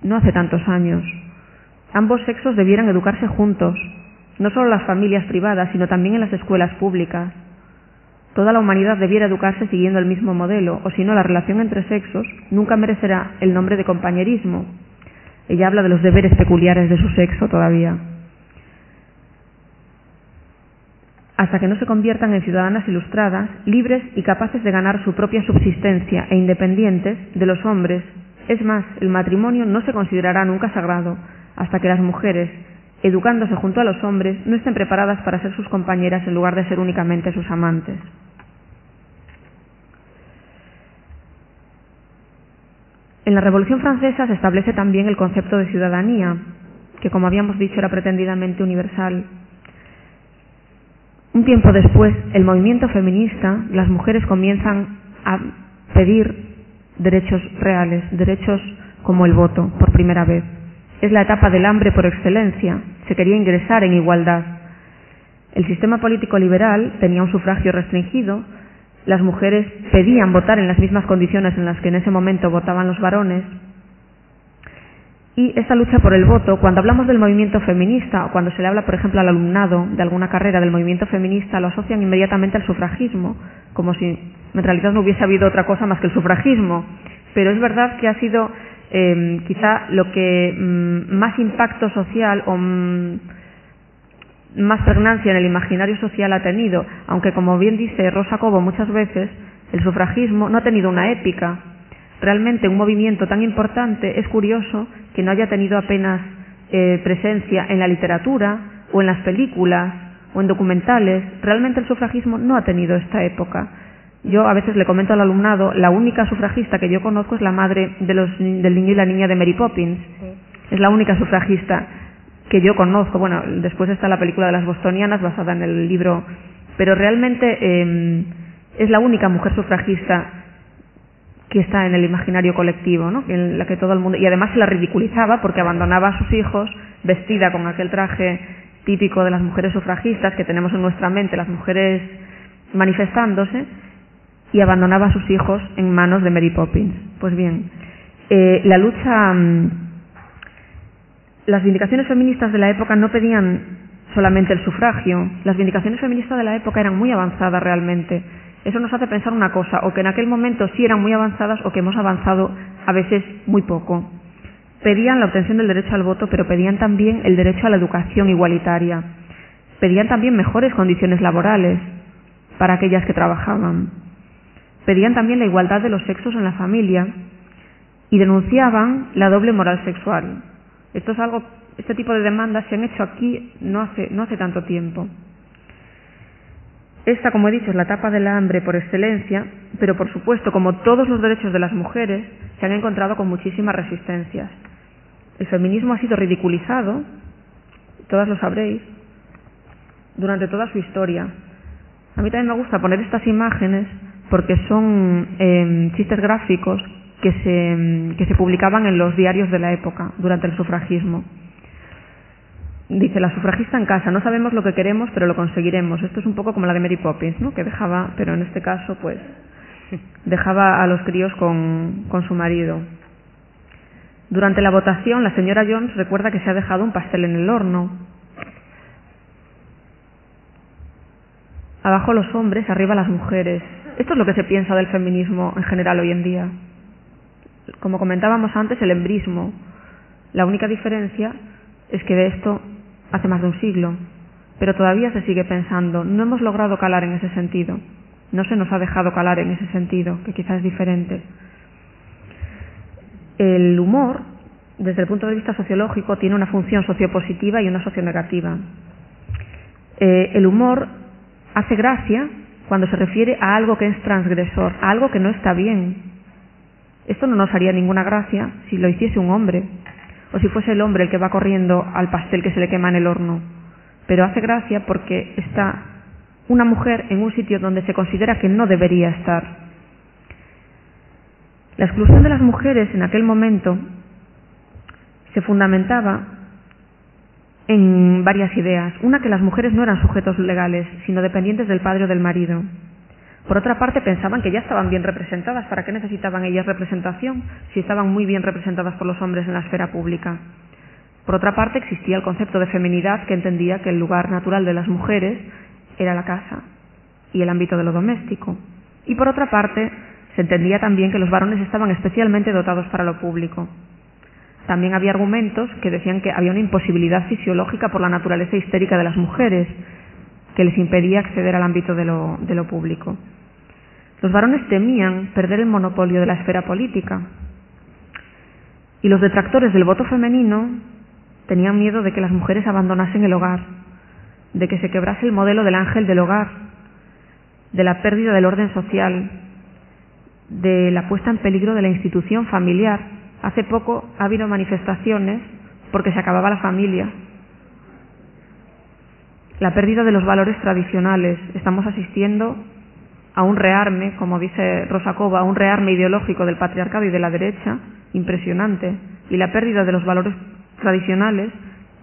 no hace tantos años. Ambos sexos debieran educarse juntos, no solo en las familias privadas, sino también en las escuelas públicas. Toda la humanidad debiera educarse siguiendo el mismo modelo, o si no, la relación entre sexos nunca merecerá el nombre de compañerismo. Ella habla de los deberes peculiares de su sexo todavía. Hasta que no se conviertan en ciudadanas ilustradas, libres y capaces de ganar su propia subsistencia e independientes de los hombres. Es más, el matrimonio no se considerará nunca sagrado hasta que las mujeres, educándose junto a los hombres, no estén preparadas para ser sus compañeras en lugar de ser únicamente sus amantes. En la Revolución Francesa se establece también el concepto de ciudadanía, que, como habíamos dicho, era pretendidamente universal. Un tiempo después, el movimiento feminista, las mujeres comienzan a pedir derechos reales, derechos como el voto, por primera vez. Es la etapa del hambre por excelencia. Se quería ingresar en igualdad. El sistema político liberal tenía un sufragio restringido. Las mujeres pedían votar en las mismas condiciones en las que en ese momento votaban los varones. Y esta lucha por el voto, cuando hablamos del movimiento feminista, o cuando se le habla, por ejemplo, al alumnado de alguna carrera del movimiento feminista, lo asocian inmediatamente al sufragismo, como si en realidad no hubiese habido otra cosa más que el sufragismo. Pero es verdad que ha sido quizá lo que más impacto social o más pregnancia en el imaginario social ha tenido, aunque, como bien dice Rosa Cobo muchas veces, el sufragismo no ha tenido una épica. Realmente un movimiento tan importante es curioso que no haya tenido apenas presencia en la literatura o en las películas o en documentales. Realmente el sufragismo no ha tenido esta época. Yo a veces le comento al alumnado, la única sufragista que yo conozco es la madre del niño y la niña de Mary Poppins. Sí. Es la única sufragista que yo conozco. Bueno, después está la película de las bostonianas basada en el libro, pero realmente es la única mujer sufragista que está en el imaginario colectivo, ¿no? En la que todo el mundo, y además se la ridiculizaba porque abandonaba a sus hijos vestida con aquel traje típico de las mujeres sufragistas que tenemos en nuestra mente, las mujeres manifestándose, y abandonaba a sus hijos en manos de Mary Poppins. Pues bien, la lucha, las vindicaciones feministas de la época no pedían solamente el sufragio. Las vindicaciones feministas de la época eran muy avanzadas realmente. Eso nos hace pensar una cosa, o que en aquel momento sí eran muy avanzadas o que hemos avanzado a veces muy poco. Pedían la obtención del derecho al voto, pero pedían también el derecho a la educación igualitaria. Pedían también mejores condiciones laborales para aquellas que trabajaban. Pedían también la igualdad de los sexos en la familia y denunciaban la doble moral sexual. Esto es algo, este tipo de demandas se han hecho aquí no hace tanto tiempo. Esta, como he dicho, es la etapa del hambre por excelencia, pero por supuesto, como todos los derechos de las mujeres, se han encontrado con muchísimas resistencias. El feminismo ha sido ridiculizado, todas lo sabréis, durante toda su historia. A mí también me gusta poner estas imágenes porque son chistes gráficos que se publicaban en los diarios de la época durante el sufragismo. Dice, la sufragista en casa, no sabemos lo que queremos, pero lo conseguiremos. Esto es un poco como la de Mary Poppins, ¿no? Que dejaba, pero en este caso, pues, dejaba a los críos con su marido. Durante la votación, la señora Jones recuerda que se ha dejado un pastel en el horno. Abajo los hombres, arriba las mujeres. Esto es lo que se piensa del feminismo en general hoy en día. Como comentábamos antes, el embrismo. La única diferencia es que de esto hace más de un siglo, pero todavía se sigue pensando. No hemos logrado calar en ese sentido. No se nos ha dejado calar en ese sentido, que quizás es diferente. El humor, desde el punto de vista sociológico, tiene una función sociopositiva y una socionegativa. El humor hace gracia cuando se refiere a algo que es transgresor, a algo que no está bien. Esto no nos haría ninguna gracia si lo hiciese un hombre, o si fuese el hombre el que va corriendo al pastel que se le quema en el horno. Pero hace gracia porque está una mujer en un sitio donde se considera que no debería estar. La exclusión de las mujeres en aquel momento se fundamentaba en varias ideas. Una, que las mujeres no eran sujetos legales, sino dependientes del padre o del marido. Por otra parte, pensaban que ya estaban bien representadas. ¿Para qué necesitaban ellas representación si estaban muy bien representadas por los hombres en la esfera pública? Por otra parte, existía el concepto de feminidad, que entendía que el lugar natural de las mujeres era la casa y el ámbito de lo doméstico. Y por otra parte, se entendía también que los varones estaban especialmente dotados para lo público. También había argumentos que decían que había una imposibilidad fisiológica por la naturaleza histérica de las mujeres, que les impedía acceder al ámbito de lo público. Los varones temían perder el monopolio de la esfera política. Y los detractores del voto femenino tenían miedo de que las mujeres abandonasen el hogar, de que se quebrase el modelo del ángel del hogar, de la pérdida del orden social, de la puesta en peligro de la institución familiar. Hace poco ha habido manifestaciones porque se acababa la familia. La pérdida de los valores tradicionales. Estamos asistiendo a un rearme, como dice Rosa Cova, a un rearme ideológico del patriarcado y de la derecha, impresionante. Y la pérdida de los valores tradicionales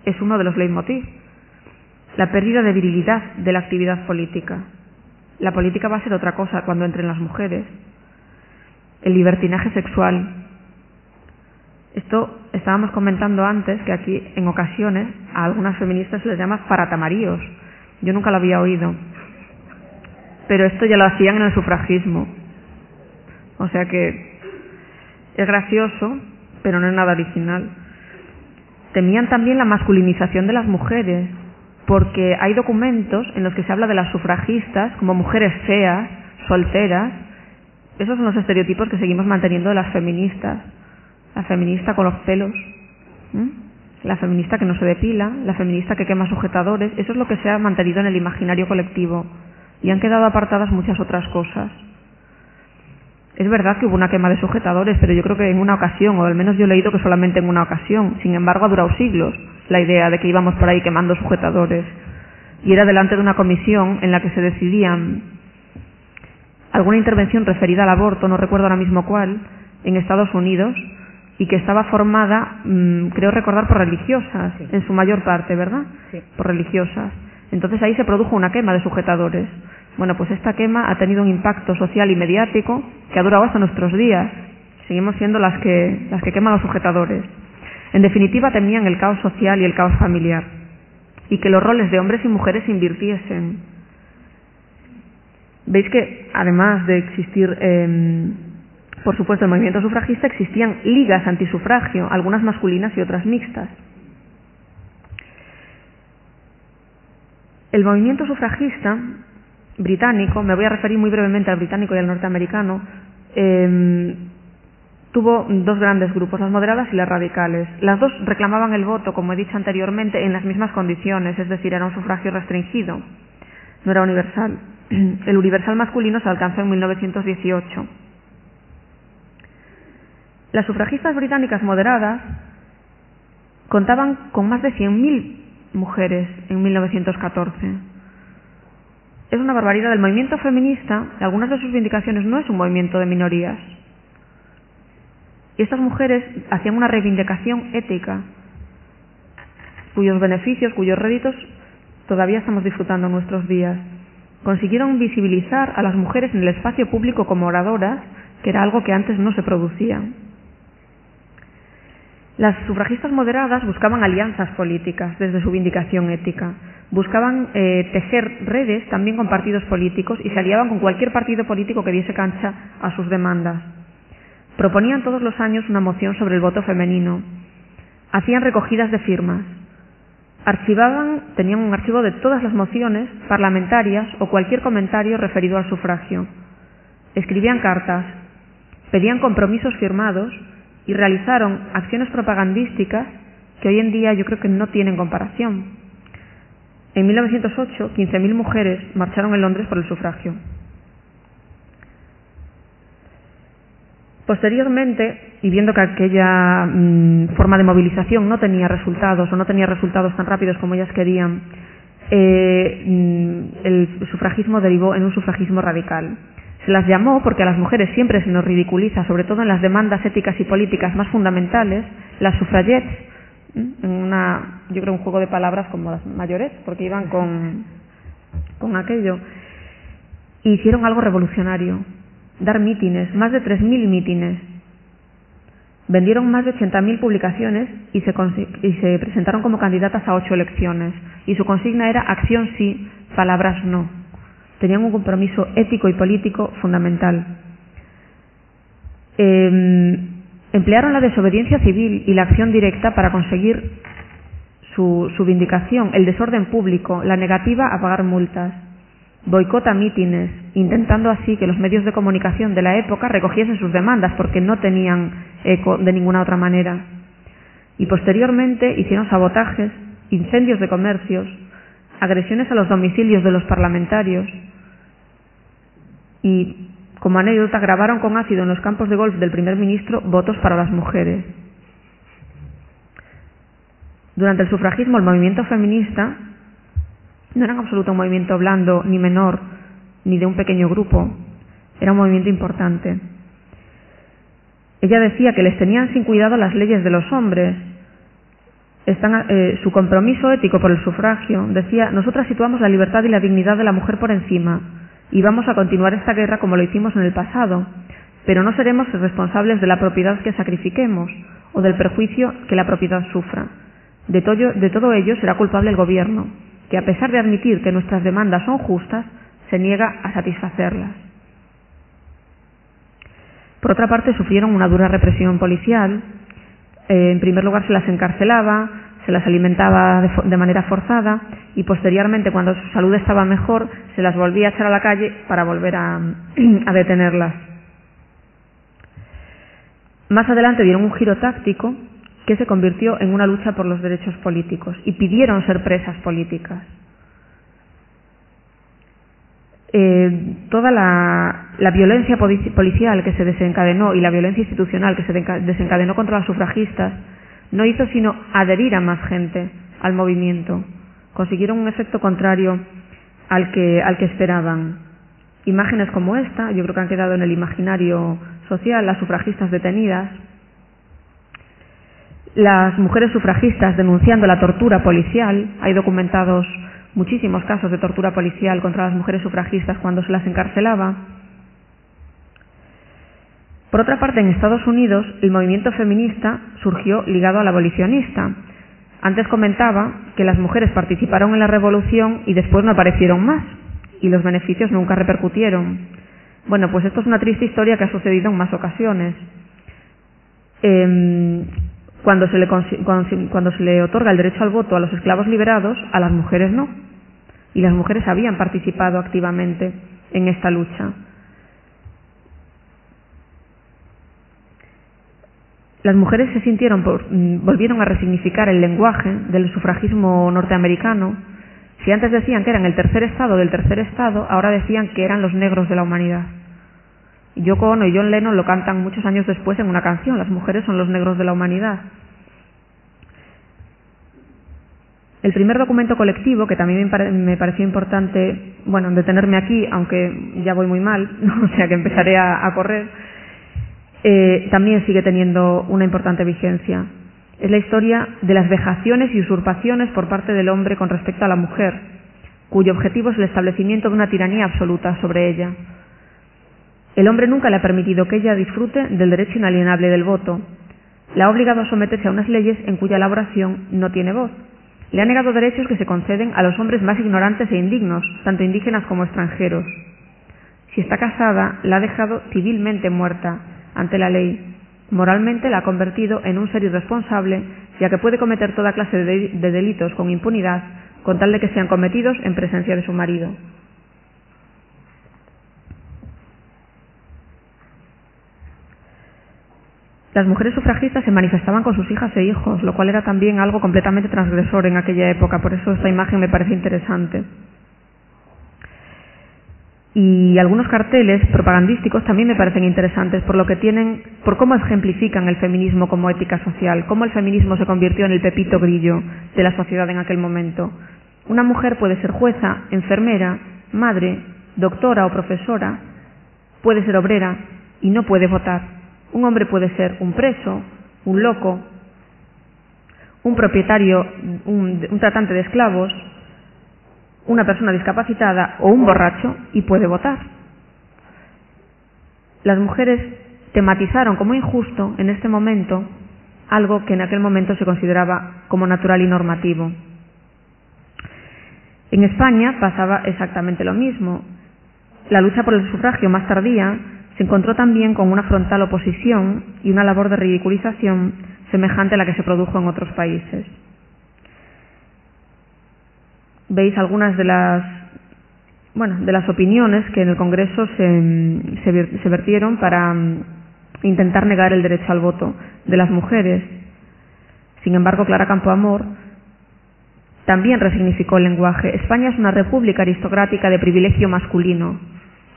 es uno de los leitmotiv. La pérdida de virilidad de la actividad política. La política va a ser otra cosa cuando entren las mujeres. El libertinaje sexual. Esto estábamos comentando antes, que aquí en ocasiones a algunas feministas se les llama faratamaríos. Yo nunca lo había oído. Pero esto ya lo hacían en el sufragismo. O sea que es gracioso, pero no es nada original. Temían también la masculinización de las mujeres, porque hay documentos en los que se habla de las sufragistas como mujeres feas, solteras. Esos son los estereotipos que seguimos manteniendo de las feministas. La feminista con los pelos, la feminista que no se depila, la feminista que quema sujetadores. Eso es lo que se ha mantenido en el imaginario colectivo. Y han quedado apartadas muchas otras cosas. Es verdad que hubo una quema de sujetadores, pero yo creo que en una ocasión, o al menos yo he leído que solamente en una ocasión. Sin embargo, ha durado siglos la idea de que íbamos por ahí quemando sujetadores. Y era delante de una comisión en la que se decidían alguna intervención referida al aborto, no recuerdo ahora mismo cuál, en Estados Unidos, y que estaba formada, creo recordar, por religiosas, sí, en su mayor parte, ¿verdad? Sí. Por religiosas. Entonces ahí se produjo una quema de sujetadores. Bueno, pues esta quema ha tenido un impacto social y mediático que ha durado hasta nuestros días. Seguimos siendo las que queman los sujetadores. En definitiva, temían el caos social y el caos familiar, y que los roles de hombres y mujeres se invirtiesen. Veis que, además de existir, por supuesto, el movimiento sufragista, existían ligas antisufragio, algunas masculinas y otras mixtas. El movimiento sufragista británico, me voy a referir muy brevemente al británico y al norteamericano, tuvo dos grandes grupos, las moderadas y las radicales. Las dos reclamaban el voto, como he dicho anteriormente, en las mismas condiciones, es decir, era un sufragio restringido, no era universal. El universal masculino se alcanzó en 1918. Las sufragistas británicas moderadas contaban con más de 100.000 mujeres en 1914. Es una barbaridad. El movimiento feminista, algunas de sus vindicaciones, no es un movimiento de minorías. Y estas mujeres hacían una reivindicación ética, cuyos beneficios, cuyos réditos todavía estamos disfrutando en nuestros días. Consiguieron visibilizar a las mujeres en el espacio público como oradoras, que era algo que antes no se producía. Las sufragistas moderadas buscaban alianzas políticas desde su vindicación ética. Buscaban tejer redes también con partidos políticos y se aliaban con cualquier partido político que diese cancha a sus demandas. Proponían todos los años una moción sobre el voto femenino. Hacían recogidas de firmas. Tenían un archivo de todas las mociones parlamentarias o cualquier comentario referido al sufragio. Escribían cartas, pedían compromisos firmados y realizaron acciones propagandísticas que hoy en día yo creo que no tienen comparación. En 1908, 15.000 mujeres marcharon en Londres por el sufragio. Posteriormente, y viendo que aquella forma de movilización no tenía resultados, o no tenía resultados tan rápidos como ellas querían, el sufragismo derivó en un sufragismo radical. Se las llamó porque a las mujeres siempre se nos ridiculiza, sobre todo en las demandas éticas y políticas más fundamentales, las suffragettes, yo creo un juego de palabras como las mayores, porque iban con aquello. Hicieron algo revolucionario, dar mítines, más de 3.000 mítines. Vendieron más de 80.000 publicaciones y se presentaron como candidatas a 8 elecciones. Y su consigna era acción sí, palabras no. Tenían un compromiso ético y político fundamental. Emplearon la desobediencia civil y la acción directa para conseguir su vindicación, el desorden público, la negativa a pagar multas. Boicot a mítines, intentando así que los medios de comunicación de la época recogiesen sus demandas porque no tenían eco de ninguna otra manera. Y posteriormente hicieron sabotajes, incendios de comercios, agresiones a los domicilios de los parlamentarios y, como anécdota, grabaron con ácido en los campos de golf del primer ministro votos para las mujeres. Durante el sufragismo, el movimiento feminista no era en absoluto un movimiento blando, ni menor, ni de un pequeño grupo. Era un movimiento importante. Ella decía que les tenían sin cuidado las leyes de los hombres. Su compromiso ético por el sufragio, decía, nosotras situamos la libertad y la dignidad de la mujer por encima y vamos a continuar esta guerra como lo hicimos en el pasado, pero no seremos responsables de la propiedad que sacrifiquemos o del perjuicio que la propiedad sufra. De todo ello será culpable el gobierno, que a pesar de admitir que nuestras demandas son justas, se niega a satisfacerlas. Por otra parte, sufrieron una dura represión policial. En primer lugar, se las encarcelaba, se las alimentaba de manera forzada y posteriormente, cuando su salud estaba mejor, se las volvía a echar a la calle para volver a detenerlas. Más adelante dieron un giro táctico que se convirtió en una lucha por los derechos políticos y pidieron ser presas políticas. Toda la violencia policial que se desencadenó y la violencia institucional que se desencadenó contra las sufragistas no hizo sino adherir a más gente al movimiento. Consiguieron un efecto contrario al que esperaban. Imágenes como esta, yo creo que han quedado en el imaginario social, las sufragistas detenidas, las mujeres sufragistas denunciando la tortura policial. Hay documentados muchísimos casos de tortura policial contra las mujeres sufragistas cuando se las encarcelaba. Por otra parte, en Estados Unidos, el movimiento feminista surgió ligado al abolicionista. Antes comentaba que las mujeres participaron en la revolución y después no aparecieron más, y los beneficios nunca repercutieron. Bueno, pues esto es una triste historia que ha sucedido en más ocasiones. Cuando se le otorga el derecho al voto a los esclavos liberados, a las mujeres no. Y las mujeres habían participado activamente en esta lucha. Las mujeres volvieron a resignificar el lenguaje del sufragismo norteamericano. Si antes decían que eran el tercer estado del tercer estado, ahora decían que eran los negros de la humanidad. Yoko Ono y John Lennon lo cantan muchos años después en una canción, las mujeres son los negros de la humanidad. El primer documento colectivo, que también me pareció importante, detenerme aquí, aunque ya voy muy mal, o sea que empezaré a correr, también sigue teniendo una importante vigencia. Es la historia de las vejaciones y usurpaciones por parte del hombre con respecto a la mujer, cuyo objetivo es el establecimiento de una tiranía absoluta sobre ella. El hombre nunca le ha permitido que ella disfrute del derecho inalienable del voto. La ha obligado a someterse a unas leyes en cuya elaboración no tiene voz. Le ha negado derechos que se conceden a los hombres más ignorantes e indignos, tanto indígenas como extranjeros. Si está casada, la ha dejado civilmente muerta ante la ley. Moralmente la ha convertido en un ser irresponsable, ya que puede cometer toda clase de delitos con impunidad, con tal de que sean cometidos en presencia de su marido. Las mujeres sufragistas se manifestaban con sus hijas e hijos, lo cual era también algo completamente transgresor en aquella época, por eso esta imagen me parece interesante. Y algunos carteles propagandísticos también me parecen interesantes por cómo ejemplifican el feminismo como ética social, cómo el feminismo se convirtió en el pepito grillo de la sociedad en aquel momento. Una mujer puede ser jueza, enfermera, madre, doctora o profesora, puede ser obrera y no puede votar. Un hombre puede ser un preso, un loco, un propietario, un tratante de esclavos, una persona discapacitada o un borracho y puede votar. Las mujeres tematizaron como injusto en este momento algo que en aquel momento se consideraba como natural y normativo. En España pasaba exactamente lo mismo. La lucha por el sufragio más tardía se encontró también con una frontal oposición y una labor de ridiculización semejante a la que se produjo en otros países. Veis algunas de las opiniones que en el Congreso se vertieron para intentar negar el derecho al voto de las mujeres. Sin embargo, Clara Campoamor también resignificó el lenguaje. España es una república aristocrática de privilegio masculino.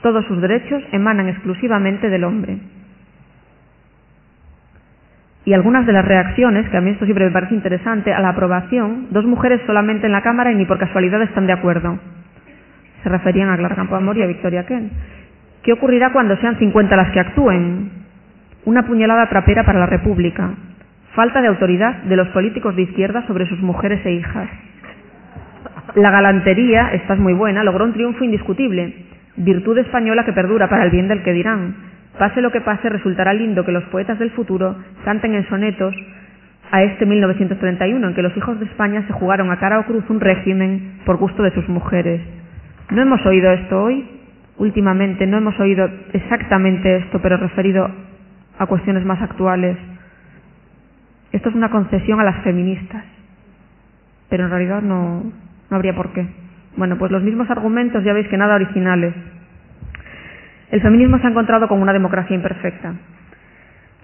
Todos sus derechos emanan exclusivamente del hombre. Y algunas de las reacciones, que a mí esto siempre me parece interesante, a la aprobación, 2 mujeres solamente en la Cámara y ni por casualidad están de acuerdo. Se referían a Clara Campoamor y a Victoria Kent. ¿Qué ocurrirá cuando sean 50 las que actúen? Una puñalada trapera para la República. Falta de autoridad de los políticos de izquierda sobre sus mujeres e hijas. La galantería, esta es muy buena, logró un triunfo indiscutible. Virtud española que perdura para el bien del que dirán. Pase lo que pase, resultará lindo que los poetas del futuro canten en sonetos a este 1931, en que los hijos de España se jugaron a cara o cruz un régimen por gusto de sus mujeres. ¿No hemos oído esto hoy? Últimamente no hemos oído exactamente esto, pero referido a cuestiones más actuales. Esto es una concesión a las feministas, pero en realidad no habría por qué. Bueno, pues los mismos argumentos, ya veis que nada originales. El feminismo se ha encontrado con una democracia imperfecta.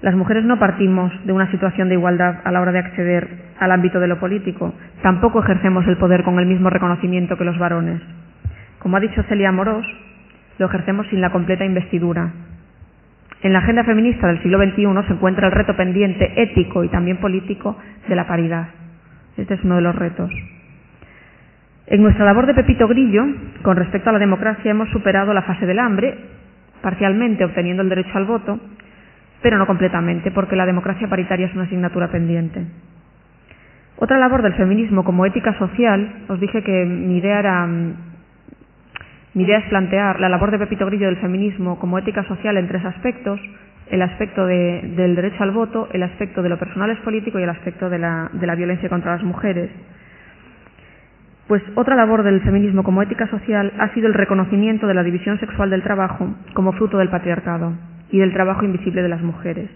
Las mujeres no partimos de una situación de igualdad a la hora de acceder al ámbito de lo político. Tampoco ejercemos el poder con el mismo reconocimiento que los varones. Como ha dicho Celia Amorós, lo ejercemos sin la completa investidura. En la agenda feminista del siglo XXI se encuentra el reto pendiente ético y también político de la paridad. Este es uno de los retos. En nuestra labor de Pepito Grillo, con respecto a la democracia, hemos superado la fase del hambre, parcialmente obteniendo el derecho al voto, pero no completamente, porque la democracia paritaria es una asignatura pendiente. Otra labor del feminismo como ética social, os dije que mi idea es plantear la labor de Pepito Grillo del feminismo como ética social en 3 aspectos: el aspecto del derecho al voto, el aspecto de lo personal es político y el aspecto de la violencia contra las mujeres. Pues otra labor del feminismo como ética social ha sido el reconocimiento de la división sexual del trabajo como fruto del patriarcado y del trabajo invisible de las mujeres.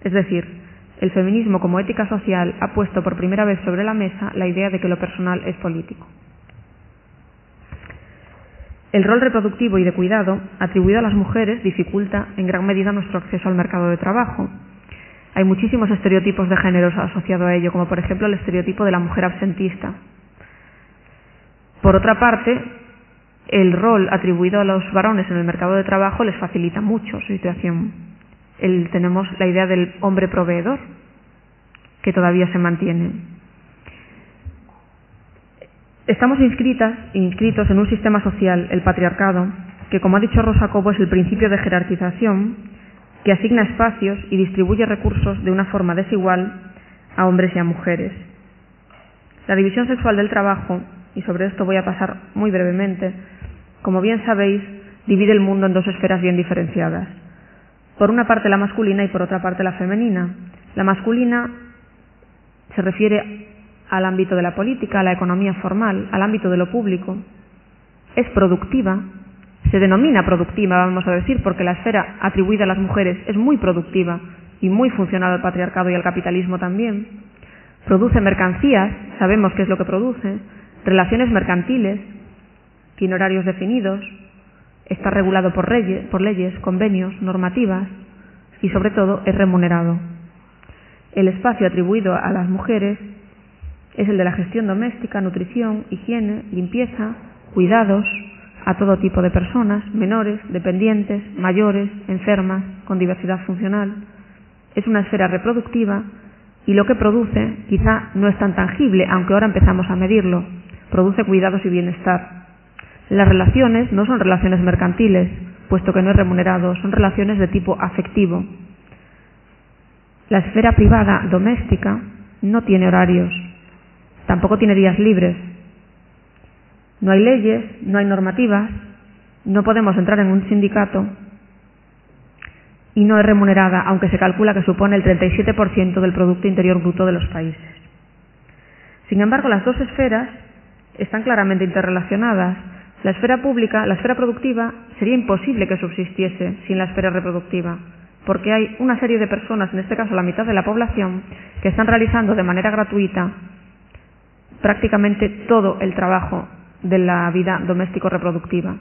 Es decir, el feminismo como ética social ha puesto por primera vez sobre la mesa la idea de que lo personal es político. El rol reproductivo y de cuidado atribuido a las mujeres dificulta en gran medida nuestro acceso al mercado de trabajo. Hay muchísimos estereotipos de género asociados a ello, como por ejemplo el estereotipo de la mujer absentista. Por otra parte, el rol atribuido a los varones en el mercado de trabajo les facilita mucho su situación. Tenemos la idea del hombre proveedor, que todavía se mantiene. Estamos inscritos en un sistema social, el patriarcado, que, como ha dicho Rosa Cobo, es el principio de jerarquización que asigna espacios y distribuye recursos de una forma desigual a hombres y a mujeres. La división sexual del trabajo, y sobre esto voy a pasar muy brevemente, como bien sabéis, divide el mundo en 2 esferas bien diferenciadas. Por una parte la masculina y por otra parte la femenina. La masculina se refiere al ámbito de la política, a la economía formal, al ámbito de lo público. Es productiva, se denomina productiva, vamos a decir, porque la esfera atribuida a las mujeres es muy productiva y muy funcional al patriarcado y al capitalismo también. Produce mercancías, sabemos qué es lo que produce, relaciones mercantiles, tiene horarios definidos, está regulado por leyes, convenios, normativas y sobre todo es remunerado. El espacio atribuido a las mujeres es el de la gestión doméstica, nutrición, higiene, limpieza, cuidados a todo tipo de personas, menores, dependientes, mayores, enfermas, con diversidad funcional. Es una esfera reproductiva y lo que produce quizá no es tan tangible, aunque ahora empezamos a medirlo. Produce cuidados y bienestar. Las relaciones no son relaciones mercantiles, puesto que no es remunerado, son relaciones de tipo afectivo. La esfera privada doméstica no tiene horarios, tampoco tiene días libres. No hay leyes, no hay normativas, no podemos entrar en un sindicato y no es remunerada, aunque se calcula que supone el 37% del Producto Interior Bruto de los países. Sin embargo, las dos esferas están claramente interrelacionadas. La esfera pública, la esfera productiva, sería imposible que subsistiese sin la esfera reproductiva, porque hay una serie de personas, en este caso la mitad de la población, que están realizando de manera gratuita prácticamente todo el trabajo de la vida doméstico-reproductiva.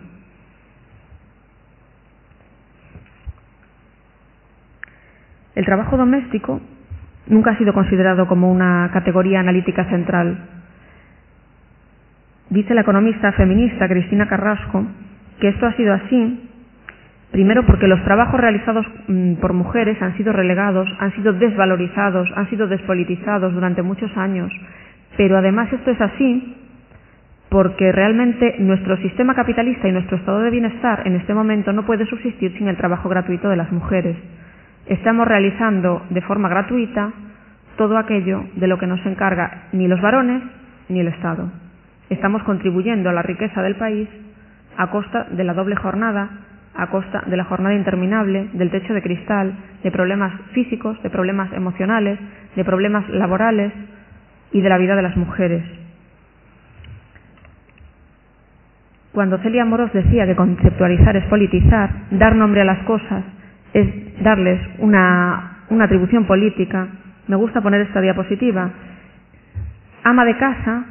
El trabajo doméstico nunca ha sido considerado como una categoría analítica central. Dice la economista feminista Cristina Carrasco que esto ha sido así, primero porque los trabajos realizados por mujeres han sido relegados, han sido desvalorizados, han sido despolitizados durante muchos años, pero además esto es así porque realmente nuestro sistema capitalista y nuestro estado de bienestar en este momento no puede subsistir sin el trabajo gratuito de las mujeres. Estamos realizando de forma gratuita todo aquello de lo que no se encarga ni los varones ni el Estado. Estamos contribuyendo a la riqueza del país a costa de la doble jornada, a costa de la jornada interminable, del techo de cristal, de problemas físicos, de problemas emocionales, de problemas laborales y de la vida de las mujeres. Cuando Celia Amorós decía que conceptualizar es politizar, dar nombre a las cosas es darles una atribución política, me gusta poner esta diapositiva. Ama de casa,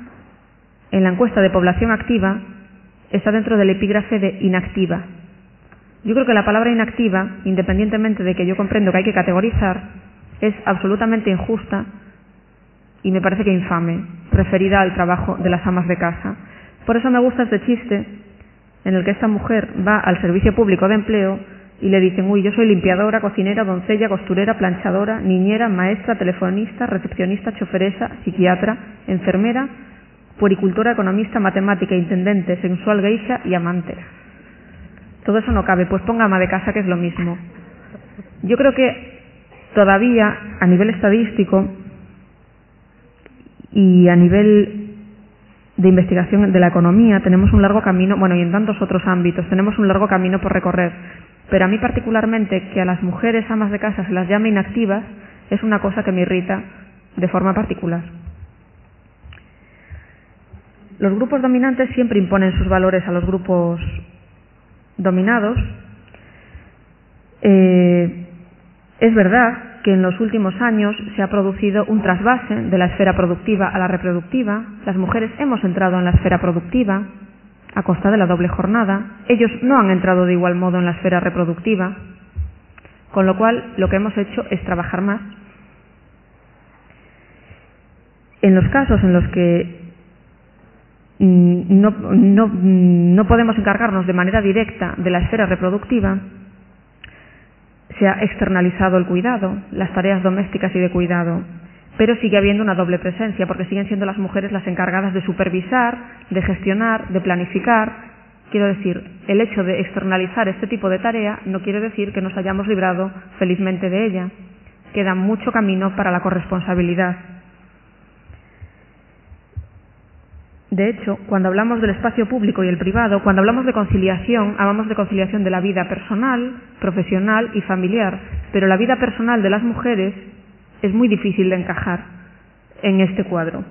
en la encuesta de población activa, está dentro del epígrafe de inactiva. Yo creo que la palabra inactiva, independientemente de que yo comprendo que hay que categorizar, es absolutamente injusta y me parece que infame, referida al trabajo de las amas de casa. Por eso me gusta este chiste en el que esta mujer va al Servicio Público de Empleo y le dicen: uy, yo soy limpiadora, cocinera, doncella, costurera, planchadora, niñera, maestra, telefonista, recepcionista, choferesa, psiquiatra, enfermera, puericultora, economista, matemática, intendente, sensual, geisha y amante. Todo eso no cabe, pues ponga ama de casa, que es lo mismo. Yo creo que todavía, a nivel estadístico y a nivel de investigación de la economía, tenemos un largo camino, bueno, y en tantos otros ámbitos, tenemos un largo camino por recorrer. Pero a mí particularmente, que a las mujeres amas de casa se las llame inactivas, es una cosa que me irrita de forma particular. Los grupos dominantes siempre imponen sus valores a los grupos dominados. Es verdad que en los últimos años se ha producido un trasvase de la esfera productiva a la reproductiva. Las mujeres hemos entrado en la esfera productiva a costa de la doble jornada. Ellos no han entrado de igual modo en la esfera reproductiva, con lo cual lo que hemos hecho es trabajar más. En los casos en los que no podemos encargarnos de manera directa de la esfera reproductiva, se ha externalizado el cuidado, las tareas domésticas y de cuidado, pero sigue habiendo una doble presencia, porque siguen siendo las mujeres las encargadas de supervisar, de gestionar, de planificar. Quiero decir, el hecho de externalizar este tipo de tarea no quiere decir que nos hayamos librado felizmente de ella. Queda mucho camino para la corresponsabilidad. De hecho, cuando hablamos del espacio público y el privado, cuando hablamos de conciliación, hablamos de conciliación de la vida personal, profesional y familiar, pero la vida personal de las mujeres es muy difícil de encajar en este cuadro.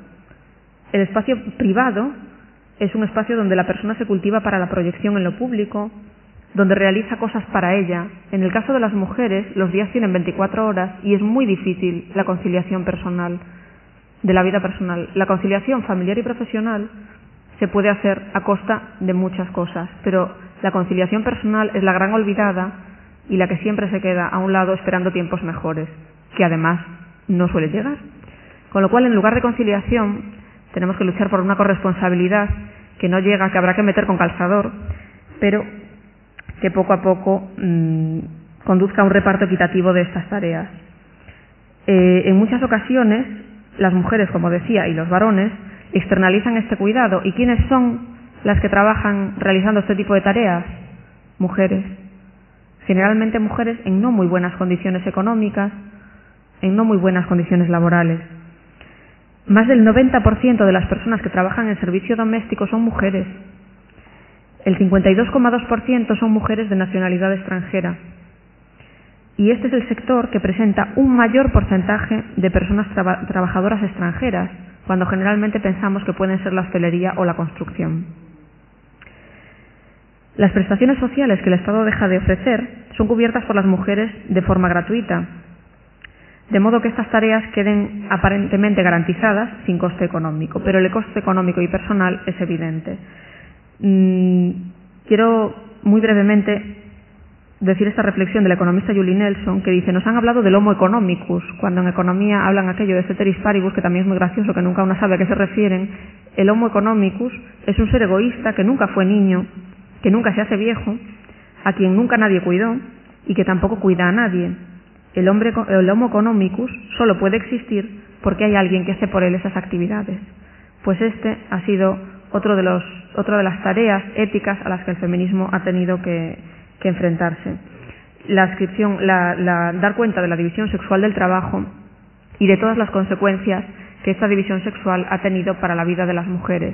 El espacio privado es un espacio donde la persona se cultiva para la proyección en lo público, donde realiza cosas para ella. En el caso de las mujeres, los días tienen 24 horas y es muy difícil la conciliación personal, de la vida personal. La conciliación familiar y profesional se puede hacer a costa de muchas cosas, pero la conciliación personal es la gran olvidada y la que siempre se queda a un lado esperando tiempos mejores, que además no suele llegar. Con lo cual, en lugar de conciliación, tenemos que luchar por una corresponsabilidad que no llega, que habrá que meter con calzador, pero que poco a poco conduzca a un reparto equitativo de estas tareas. En muchas ocasiones, las mujeres, como decía, y los varones externalizan este cuidado. ¿Y quiénes son las que trabajan realizando este tipo de tareas? Mujeres. Generalmente mujeres en no muy buenas condiciones económicas, en no muy buenas condiciones laborales. Más del 90% de las personas que trabajan en servicio doméstico son mujeres. El 52,2% son mujeres de nacionalidad extranjera. Y este es el sector que presenta un mayor porcentaje de personas trabajadoras extranjeras, cuando generalmente pensamos que pueden ser la hostelería o la construcción. Las prestaciones sociales que el Estado deja de ofrecer son cubiertas por las mujeres de forma gratuita, de modo que estas tareas queden aparentemente garantizadas sin coste económico, pero el coste económico y personal es evidente. Quiero muy brevemente decir esta reflexión del economista Julie Nelson, que dice: nos han hablado del homo economicus, cuando en economía hablan aquello de ceteris paribus, que también es muy gracioso, que nunca uno sabe a qué se refieren. El homo economicus es un ser egoísta que nunca fue niño, que nunca se hace viejo, a quien nunca nadie cuidó y que tampoco cuida a nadie. El homo economicus solo puede existir porque hay alguien que hace por él esas actividades. Pues este ha sido otra de las tareas éticas a las que el feminismo ha tenido que enfrentarse. Dar cuenta de la división sexual del trabajo y de todas las consecuencias que esta división sexual ha tenido para la vida de las mujeres.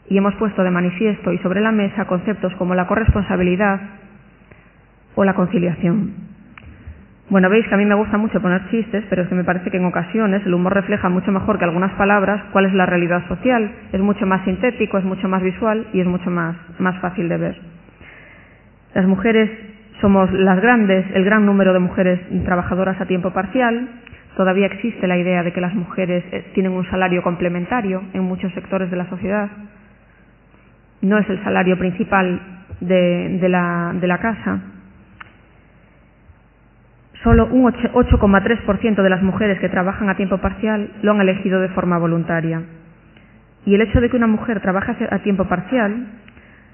Y hemos puesto de manifiesto y sobre la mesa conceptos como la corresponsabilidad o la conciliación. Bueno, veis que a mí me gusta mucho poner chistes, pero es que me parece que en ocasiones el humor refleja mucho mejor que algunas palabras cuál es la realidad social. Es mucho más sintético, es mucho más visual y es mucho más fácil de ver. Las mujeres somos el gran número de mujeres trabajadoras a tiempo parcial. Todavía existe la idea de que las mujeres tienen un salario complementario en muchos sectores de la sociedad. No es el salario principal de la casa. Solo un 8,3% de las mujeres que trabajan a tiempo parcial lo han elegido de forma voluntaria. Y el hecho de que una mujer trabaje a tiempo parcial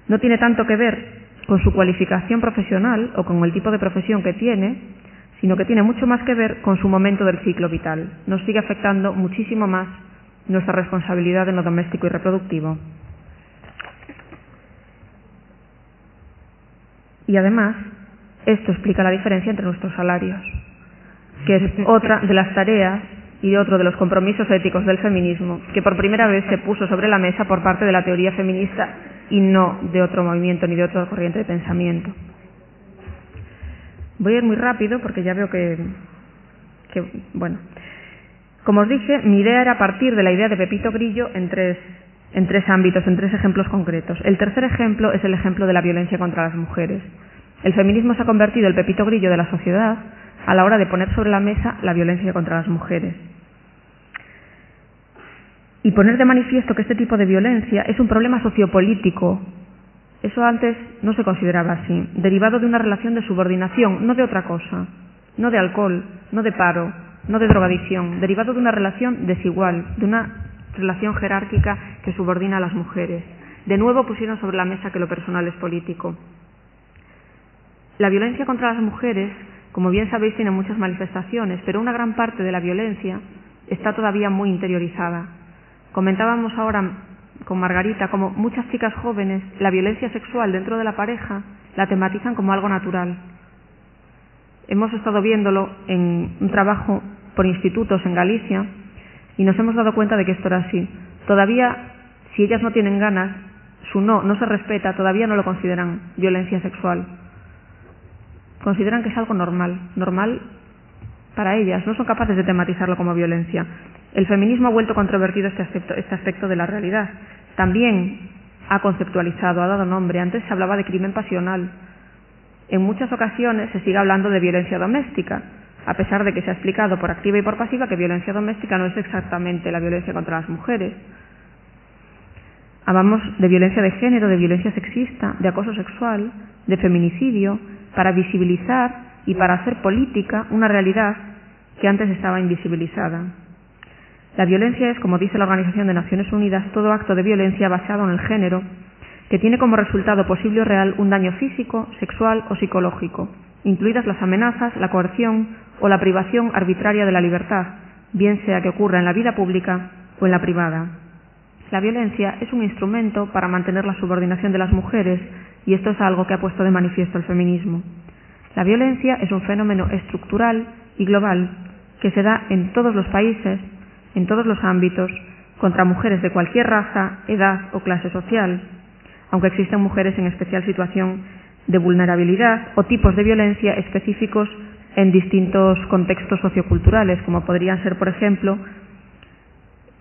no tiene tanto que ver con su cualificación profesional o con el tipo de profesión que tiene, sino que tiene mucho más que ver con su momento del ciclo vital. Nos sigue afectando muchísimo más nuestra responsabilidad en lo doméstico y reproductivo. Y además, esto explica la diferencia entre nuestros salarios, que es otra de las tareas y otro de los compromisos éticos del feminismo, que por primera vez se puso sobre la mesa por parte de la teoría feminista y no de otro movimiento ni de otra corriente de pensamiento. Voy a ir muy rápido porque ya veo que bueno. Como os dije, mi idea era partir de la idea de Pepito Grillo en tres ámbitos, en tres ejemplos concretos. El tercer ejemplo es el ejemplo de la violencia contra las mujeres. El feminismo se ha convertido en el Pepito Grillo de la sociedad a la hora de poner sobre la mesa la violencia contra las mujeres. Y poner de manifiesto que este tipo de violencia es un problema sociopolítico. Eso antes no se consideraba así, derivado de una relación de subordinación, no de otra cosa, no de alcohol, no de paro, no de drogadicción, derivado de una relación desigual, de una relación jerárquica que subordina a las mujeres. De nuevo pusieron sobre la mesa que lo personal es político. La violencia contra las mujeres, como bien sabéis, tiene muchas manifestaciones, pero una gran parte de la violencia está todavía muy interiorizada. Comentábamos ahora con Margarita como muchas chicas jóvenes la violencia sexual dentro de la pareja la tematizan como algo natural. Hemos estado viéndolo en un trabajo por institutos en Galicia y nos hemos dado cuenta de que esto era así. Todavía, si ellas no tienen ganas, su no se respeta, todavía no lo consideran violencia sexual. Consideran que es algo normal para ellas, no son capaces de tematizarlo como violencia. El feminismo ha vuelto controvertido este aspecto de la realidad. También ha conceptualizado, ha dado nombre. Antes se hablaba de crimen pasional. En muchas ocasiones se sigue hablando de violencia doméstica, a pesar de que se ha explicado por activa y por pasiva que violencia doméstica no es exactamente la violencia contra las mujeres. Hablamos de violencia de género, de violencia sexista, de acoso sexual, de feminicidio, para visibilizar y para hacer política una realidad que antes estaba invisibilizada. La violencia es, como dice la Organización de Naciones Unidas, todo acto de violencia basado en el género que tiene como resultado posible o real un daño físico, sexual o psicológico, incluidas las amenazas, la coerción o la privación arbitraria de la libertad, bien sea que ocurra en la vida pública o en la privada. La violencia es un instrumento para mantener la subordinación de las mujeres y esto es algo que ha puesto de manifiesto el feminismo. La violencia es un fenómeno estructural y global que se da en todos los países, en todos los ámbitos, contra mujeres de cualquier raza, edad o clase social, aunque existen mujeres en especial situación de vulnerabilidad o tipos de violencia específicos en distintos contextos socioculturales, como podrían ser, por ejemplo,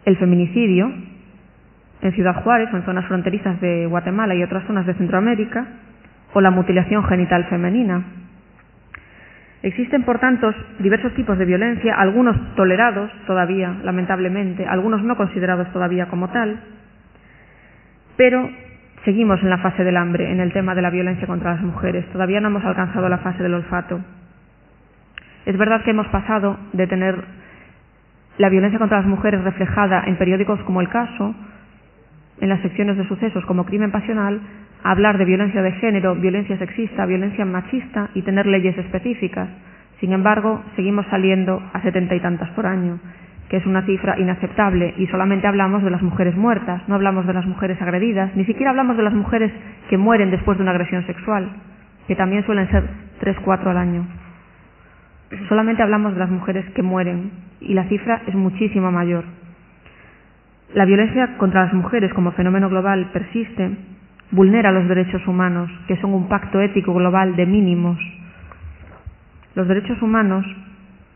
el feminicidio en Ciudad Juárez o en zonas fronterizas de Guatemala y otras zonas de Centroamérica, o la mutilación genital femenina. Existen, por tanto, diversos tipos de violencia, algunos tolerados todavía, lamentablemente, algunos no considerados todavía como tal, pero seguimos en la fase del hambre, en el tema de la violencia contra las mujeres. Todavía no hemos alcanzado la fase del olfato. Es verdad que hemos pasado de tener la violencia contra las mujeres reflejada en periódicos como El Caso, en las secciones de sucesos como Crimen Pasional, a hablar de violencia de género, violencia sexista, violencia machista y tener leyes específicas. Sin embargo, seguimos saliendo a 70 y tantas por año, que es una cifra inaceptable, y solamente hablamos de las mujeres muertas, no hablamos de las mujeres agredidas, ni siquiera hablamos de las mujeres que mueren después de una agresión sexual, que también suelen ser 3-4 al año. Solamente hablamos de las mujeres que mueren, y la cifra es muchísimo mayor. La violencia contra las mujeres como fenómeno global persiste, vulnera los derechos humanos, que son un pacto ético global de mínimos. Los derechos humanos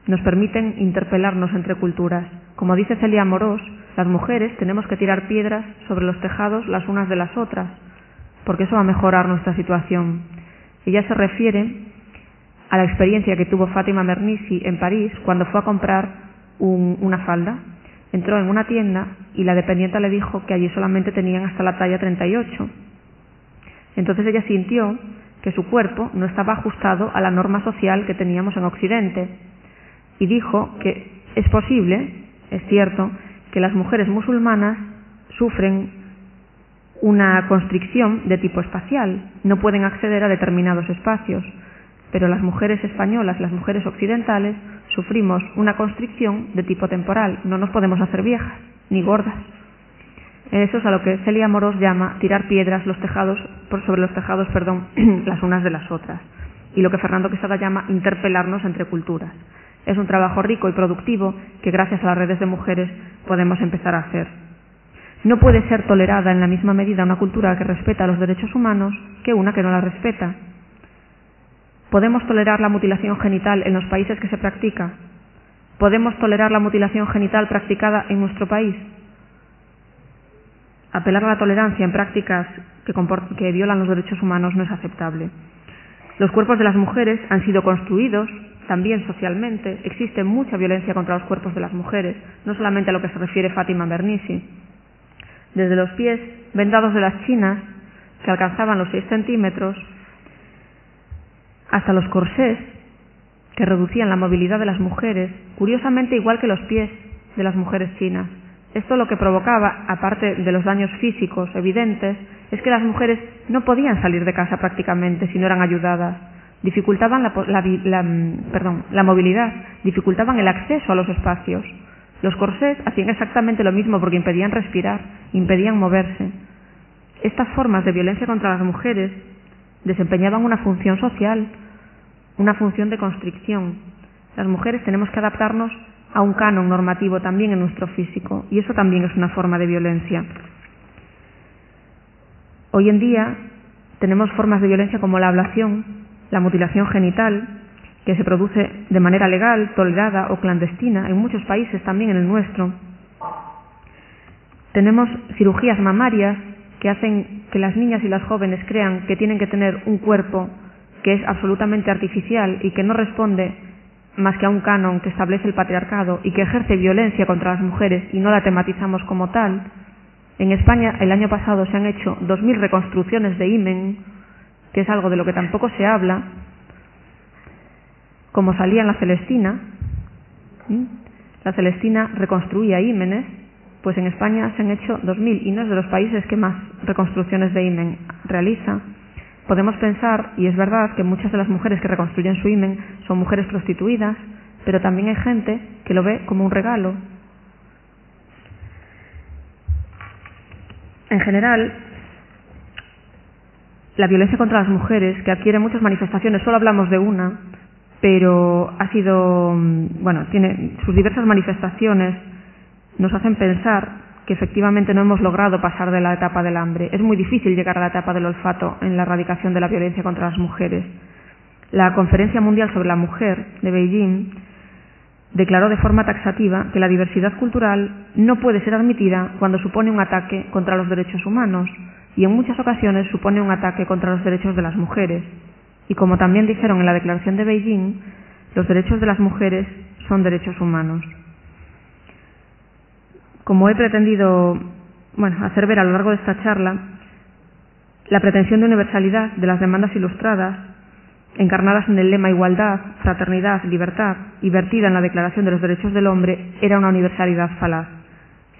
nos permiten interpelarnos entre culturas. Como dice Celia Amorós, las mujeres tenemos que tirar piedras sobre los tejados las unas de las otras, porque eso va a mejorar nuestra situación. Ella se refiere a la experiencia que tuvo Fátima Mernissi en París cuando fue a comprar una falda. Entró en una tienda y la dependienta le dijo que allí solamente tenían hasta la talla 38. Entonces ella sintió que su cuerpo no estaba ajustado a la norma social que teníamos en Occidente y dijo que es posible, es cierto, que las mujeres musulmanas sufren una constricción de tipo espacial, no pueden acceder a determinados espacios, pero las mujeres españolas, las mujeres occidentales, sufrimos una constricción de tipo temporal, no nos podemos hacer viejas ni gordas. Eso es a lo que Celia Amorós llama tirar piedras sobre los tejados, las unas de las otras. Y lo que Fernando Quesada llama interpelarnos entre culturas. Es un trabajo rico y productivo que gracias a las redes de mujeres podemos empezar a hacer. No puede ser tolerada en la misma medida una cultura que respeta los derechos humanos que una que no la respeta. ¿Podemos tolerar la mutilación genital en los países que se practica? ¿Podemos tolerar la mutilación genital practicada en nuestro país? Apelar a la tolerancia en prácticas que violan los derechos humanos no es aceptable. Los cuerpos de las mujeres han sido construidos también socialmente. Existe mucha violencia contra los cuerpos de las mujeres, no solamente a lo que se refiere Fátima Mernissi. Desde los pies vendados de las chinas, que alcanzaban los 6 centímetros, hasta los corsés, que reducían la movilidad de las mujeres, curiosamente igual que los pies de las mujeres chinas. Esto lo que provocaba, aparte de los daños físicos evidentes, es que las mujeres no podían salir de casa prácticamente si no eran ayudadas. Dificultaban la movilidad, dificultaban el acceso a los espacios. Los corsés hacían exactamente lo mismo porque impedían respirar, impedían moverse. Estas formas de violencia contra las mujeres desempeñaban una función social, una función de constricción. Las mujeres tenemos que adaptarnos a un canon normativo también en nuestro físico, y eso también es una forma de violencia. Hoy en día tenemos formas de violencia como la ablación, la mutilación genital, que se produce de manera legal, tolerada o clandestina en muchos países, también en el nuestro. Tenemos cirugías mamarias que hacen que las niñas y las jóvenes crean que tienen que tener un cuerpo que es absolutamente artificial y que no responde más que a un canon que establece el patriarcado y que ejerce violencia contra las mujeres y no la tematizamos como tal. En España el año pasado se han hecho 2000 reconstrucciones de himen, que es algo de lo que tampoco se habla, como salía en La Celestina. La Celestina reconstruía himenes, pues en España se han hecho 2000 y no es de los países que más reconstrucciones de himen realiza. Podemos pensar, y es verdad, que muchas de las mujeres que reconstruyen su himen son mujeres prostituidas, pero también hay gente que lo ve como un regalo. En general, la violencia contra las mujeres, que adquiere muchas manifestaciones, solo hablamos de una, pero tiene sus diversas manifestaciones, nos hacen pensar que efectivamente no hemos logrado pasar de la etapa del hambre. Es muy difícil llegar a la etapa del olfato en la erradicación de la violencia contra las mujeres. La Conferencia Mundial sobre la Mujer de Beijing declaró de forma taxativa que la diversidad cultural no puede ser admitida cuando supone un ataque contra los derechos humanos y en muchas ocasiones supone un ataque contra los derechos de las mujeres. Y como también dijeron en la Declaración de Beijing, los derechos de las mujeres son derechos humanos. Como he pretendido hacer ver a lo largo de esta charla, la pretensión de universalidad de las demandas ilustradas, encarnadas en el lema igualdad, fraternidad, libertad y vertida en la Declaración de los Derechos del Hombre, era una universalidad falaz.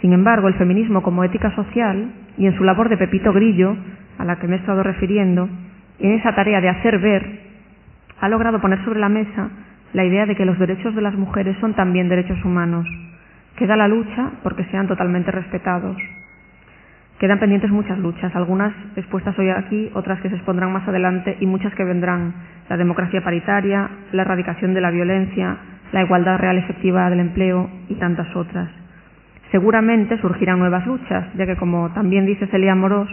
Sin embargo, el feminismo como ética social y en su labor de Pepito Grillo, a la que me he estado refiriendo, en esa tarea de hacer ver, ha logrado poner sobre la mesa la idea de que los derechos de las mujeres son también derechos humanos. Queda la lucha porque sean totalmente respetados. Quedan pendientes muchas luchas, algunas expuestas hoy aquí, otras que se expondrán más adelante y muchas que vendrán. La democracia paritaria, la erradicación de la violencia, la igualdad real efectiva del empleo y tantas otras. Seguramente surgirán nuevas luchas, ya que, como también dice Celia Amorós,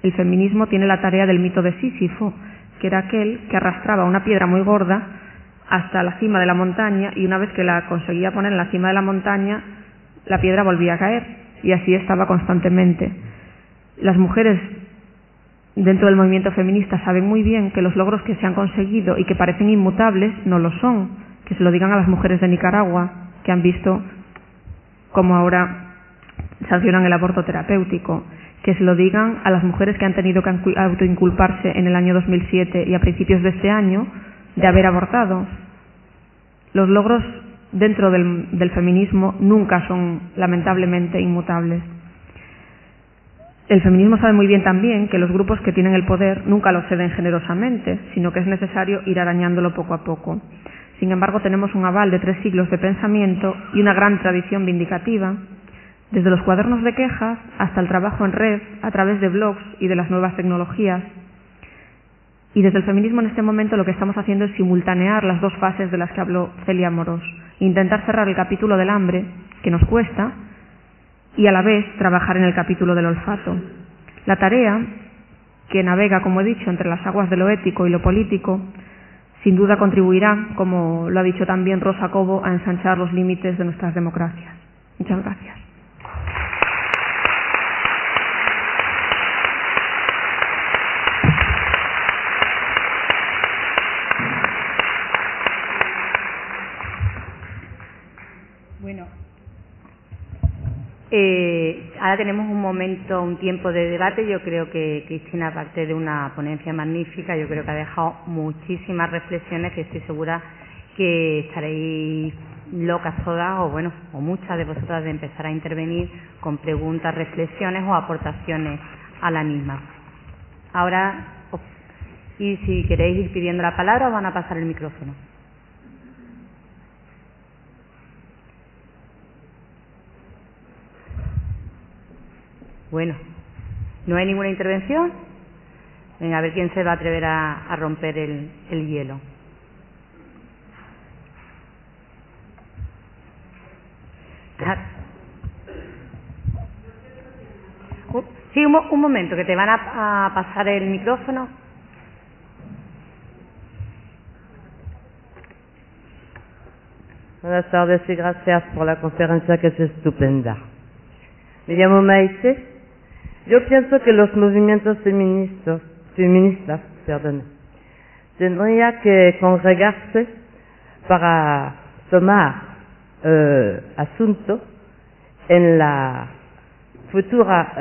el feminismo tiene la tarea del mito de Sísifo, que era aquel que arrastraba una piedra muy gorda hasta la cima de la montaña y una vez que la conseguía poner en la cima de la montaña, la piedra volvía a caer y así estaba constantemente. Las mujeres dentro del movimiento feminista saben muy bien que los logros que se han conseguido y que parecen inmutables no lo son. Que se lo digan a las mujeres de Nicaragua, que han visto cómo ahora sancionan el aborto terapéutico. Que se lo digan a las mujeres que han tenido que autoinculparse en el año 2007 y a principios de este año de haber abortado. Los logros dentro del feminismo nunca son, lamentablemente, inmutables. El feminismo sabe muy bien también que los grupos que tienen el poder nunca lo ceden generosamente, sino que es necesario ir arañándolo poco a poco. Sin embargo, tenemos un aval de 3 siglos de pensamiento y una gran tradición vindicativa, desde los cuadernos de quejas hasta el trabajo en red, a través de blogs y de las nuevas tecnologías. Y desde el feminismo en este momento lo que estamos haciendo es simultanear las dos fases de las que habló Celia Amorós. Intentar cerrar el capítulo del hambre, que nos cuesta, y a la vez trabajar en el capítulo del olfato. La tarea, que navega, como he dicho, entre las aguas de lo ético y lo político, sin duda contribuirá, como lo ha dicho también Rosa Cobo, a ensanchar los límites de nuestras democracias. Muchas gracias. Bueno, ahora tenemos un tiempo de debate. Yo creo que Cristina, aparte de una ponencia magnífica, yo creo que ha dejado muchísimas reflexiones que estoy segura que estaréis locas todas, o muchas de vosotras, de empezar a intervenir con preguntas, reflexiones o aportaciones a la misma. Ahora, y si queréis ir pidiendo la palabra, os van a pasar el micrófono. Bueno, ¿no hay ninguna intervención? Venga, a ver quién se va a atrever a romper el hielo. Sí, un momento, que te van a pasar el micrófono. Buenas tardes y gracias por la conferencia, que es estupenda. Me llamo Maite. Yo pienso que los movimientos feministas tendrían que congregarse para tomar asunto en la futura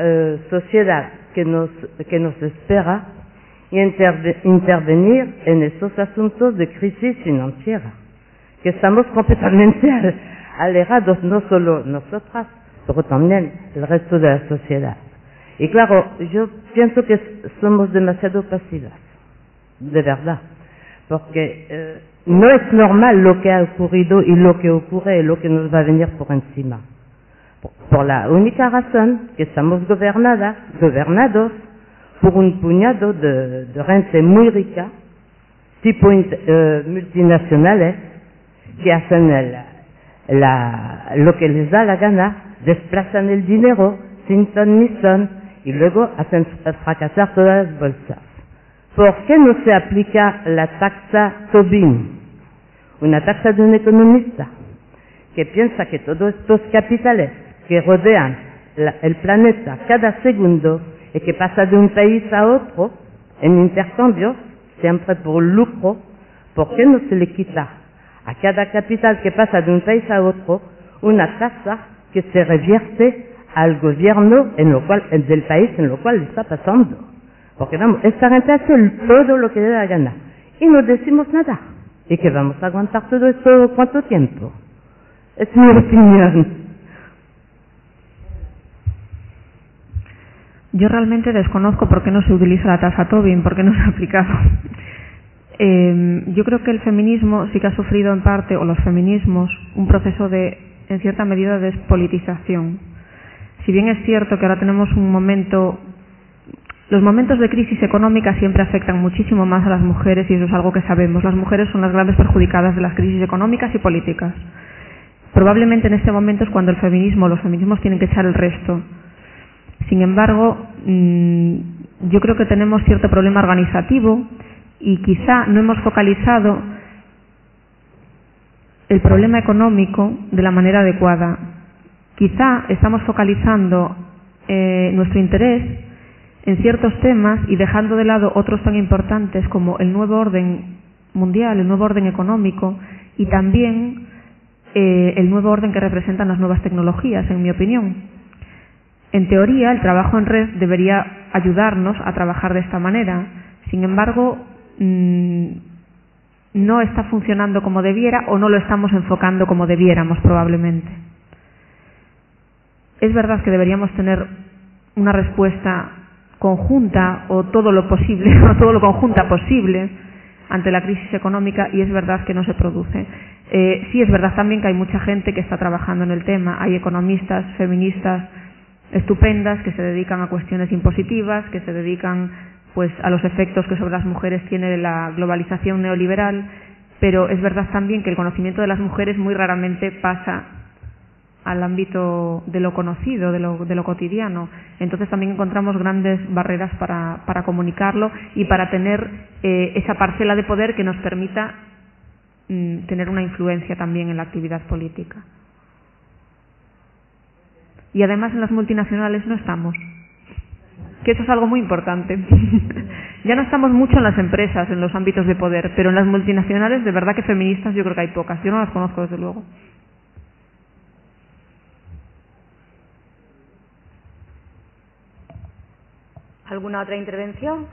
sociedad que nos espera y intervenir en esos asuntos de crisis financiera, que estamos completamente alejados, no solo nosotras, pero también el resto de la sociedad. Y claro, yo pienso que somos demasiado pasivas, de verdad, porque no es normal lo que ha ocurrido y lo que ocurre y lo que nos va a venir por encima. Por la única razón que estamos gobernados por un puñado de gente muy rica, tipo multinacionales, que hacen lo que les da la gana desplazan el dinero sin ton ni son y luego hacen fracasar todas las bolsas. ¿Por qué no se aplica la taxa Tobin? Una taxa de un economista que piensa que todos estos capitales que rodean el planeta cada segundo y que pasa de un país a otro en intercambios, siempre por lucro, ¿por qué no se le quita a cada capital que pasa de un país a otro una tasa que se revierte al gobierno del país en lo cual está pasando? Porque vamos, esta gente hace todo lo que le da la gana y no decimos nada. ¿Y que vamos a aguantar todo esto cuánto tiempo? Es mi opinión. Yo realmente desconozco por qué no se utiliza la tasa Tobin, por qué no se ha aplicado. Yo creo que el feminismo sí que ha sufrido en parte, o los feminismos, un proceso de, en cierta medida, de despolitización. Si bien es cierto que ahora tenemos un momento... Los momentos de crisis económica siempre afectan muchísimo más a las mujeres y eso es algo que sabemos. Las mujeres son las grandes perjudicadas de las crisis económicas y políticas. Probablemente en este momento es cuando los feminismos tienen que echar el resto. Sin embargo, yo creo que tenemos cierto problema organizativo y quizá no hemos focalizado el problema económico de la manera adecuada. Quizá estamos focalizando nuestro interés en ciertos temas y dejando de lado otros tan importantes como el nuevo orden mundial, el nuevo orden económico y también el nuevo orden que representan las nuevas tecnologías, en mi opinión. En teoría, el trabajo en red debería ayudarnos a trabajar de esta manera. Sin embargo, no está funcionando como debiera o no lo estamos enfocando como debiéramos probablemente. Es verdad que deberíamos tener una respuesta conjunta o todo lo posible o todo lo conjunta posible ante la crisis económica y es verdad que no se produce. Sí es verdad también que hay mucha gente que está trabajando en el tema. Hay economistas, feministas estupendas que se dedican a cuestiones impositivas, que se dedican pues a los efectos que sobre las mujeres tiene la globalización neoliberal, pero es verdad también que el conocimiento de las mujeres muy raramente pasa al ámbito de lo conocido, de lo cotidiano. Entonces también encontramos grandes barreras para comunicarlo y para tener esa parcela de poder que nos permita tener una influencia también en la actividad política. Y además en las multinacionales no estamos, que eso es algo muy importante. Ya no estamos mucho en las empresas, en los ámbitos de poder, pero en las multinacionales de verdad que feministas yo creo que hay pocas. Yo no las conozco desde luego. ¿Alguna otra intervención?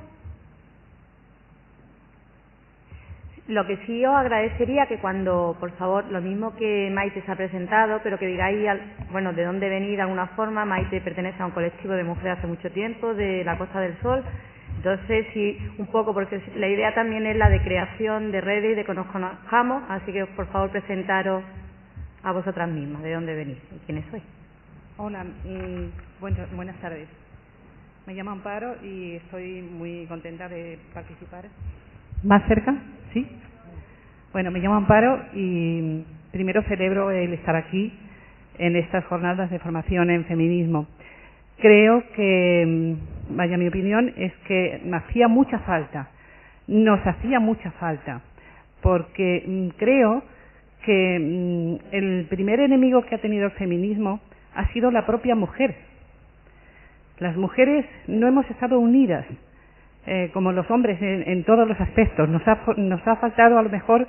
Lo que sí os agradecería que cuando, por favor, lo mismo que Maite se ha presentado, pero que digáis, bueno, de dónde venís de alguna forma. Maite pertenece a un colectivo de mujeres hace mucho tiempo, de la Costa del Sol. Entonces, sí, un poco, porque la idea también es la de creación de redes y de que nos conozcamos, así que, por favor, presentaros a vosotras mismas, de dónde venís y quiénes sois. Hola, buenas tardes. Me llamo Amparo y estoy muy contenta de participar. ¿Más cerca? ¿Sí? Bueno, me llamo Amparo y primero celebro el estar aquí en estas jornadas de formación en feminismo. Creo que, mi opinión es que me hacía mucha falta, nos hacía mucha falta, porque creo que el primer enemigo que ha tenido el feminismo ha sido la propia mujer. Las mujeres no hemos estado unidas como los hombres en todos los aspectos. Nos ha faltado a lo mejor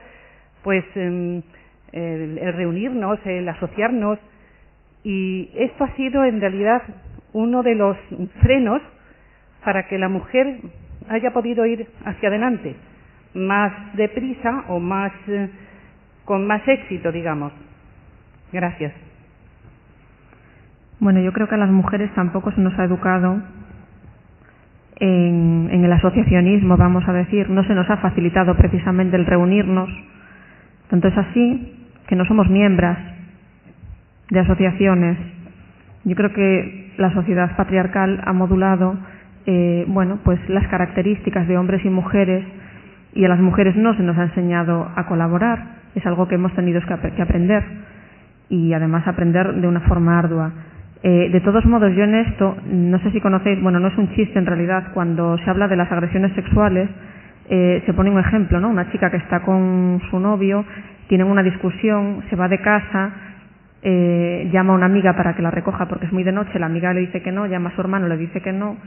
pues el reunirnos, el asociarnos, y esto ha sido en realidad uno de los frenos para que la mujer haya podido ir hacia adelante más deprisa o más con más éxito, digamos. Gracias. Bueno, yo creo que a las mujeres tampoco se nos ha educado en el asociacionismo, vamos a decir. No se nos ha facilitado precisamente el reunirnos. Tanto es así que no somos miembros de asociaciones. Yo creo que la sociedad patriarcal ha modulado pues las características de hombres y mujeres, y a las mujeres no se nos ha enseñado a colaborar. Es algo que hemos tenido que aprender. y además aprender de una forma ardua. De todos modos, yo en esto, no sé si conocéis, bueno, no es un chiste en realidad, cuando se habla de las agresiones sexuales, se pone un ejemplo, ¿no? Una chica que está con su novio, tienen una discusión, se va de casa, llama a una amiga para que la recoja porque es muy de noche, la amiga le dice que no, llama a su hermano, le dice que no,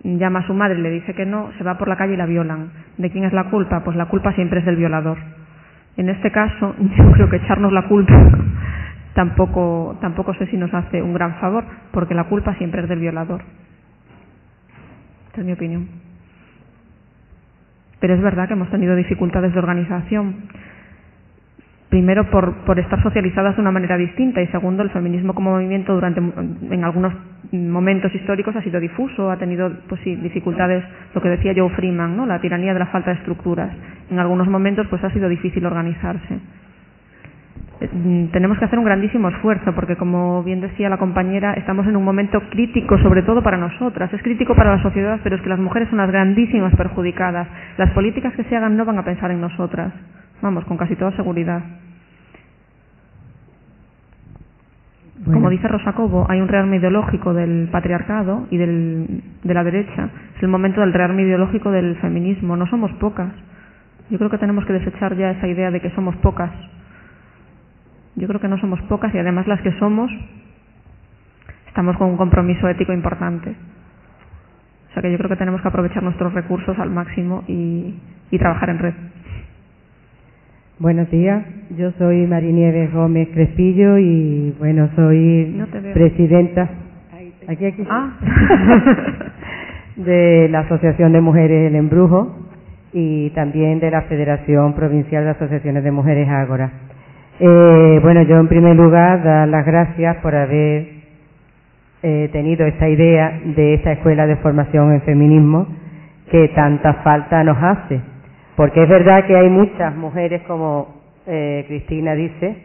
llama a su madre, le dice que no, se va por la calle y la violan. ¿De quién es la culpa? Pues la culpa siempre es del violador. En este caso, yo creo que echarnos la culpa tampoco sé si nos hace un gran favor, porque la culpa siempre es del violador. Esta es mi opinión. Pero es verdad que hemos tenido dificultades de organización. Primero, por estar socializadas de una manera distinta, y segundo, el feminismo como movimiento en algunos momentos históricos ha sido difuso, ha tenido pues sí, dificultades, lo que decía Joe Freeman, ¿no? La tiranía de la falta de estructuras. En algunos momentos pues ha sido difícil organizarse. Tenemos que hacer un grandísimo esfuerzo porque, como bien decía la compañera, estamos en un momento crítico, sobre todo para nosotras. Es crítico para la sociedad, pero es que las mujeres son las grandísimas perjudicadas. Las políticas que se hagan no van a pensar en nosotras. Vamos, con casi toda seguridad. Bueno. Como dice Rosa Cobo, hay un rearme ideológico del patriarcado y de la derecha. Es el momento del rearme ideológico del feminismo. No somos pocas. Yo creo que tenemos que desechar ya esa idea de que somos pocas. Yo creo que no somos pocas y además las que somos estamos con un compromiso ético importante. O sea que yo creo que tenemos que aprovechar nuestros recursos al máximo y trabajar en red. Buenos días, yo soy Marinieves Gómez Crespillo y bueno, soy presidenta aquí. De la Asociación de Mujeres El Embrujo y también de la Federación Provincial de Asociaciones de Mujeres Ágora. Bueno, yo en primer lugar dar las gracias por haber tenido esta idea de esta escuela de formación en feminismo que tanta falta nos hace, porque es verdad que hay muchas mujeres, como Cristina dice,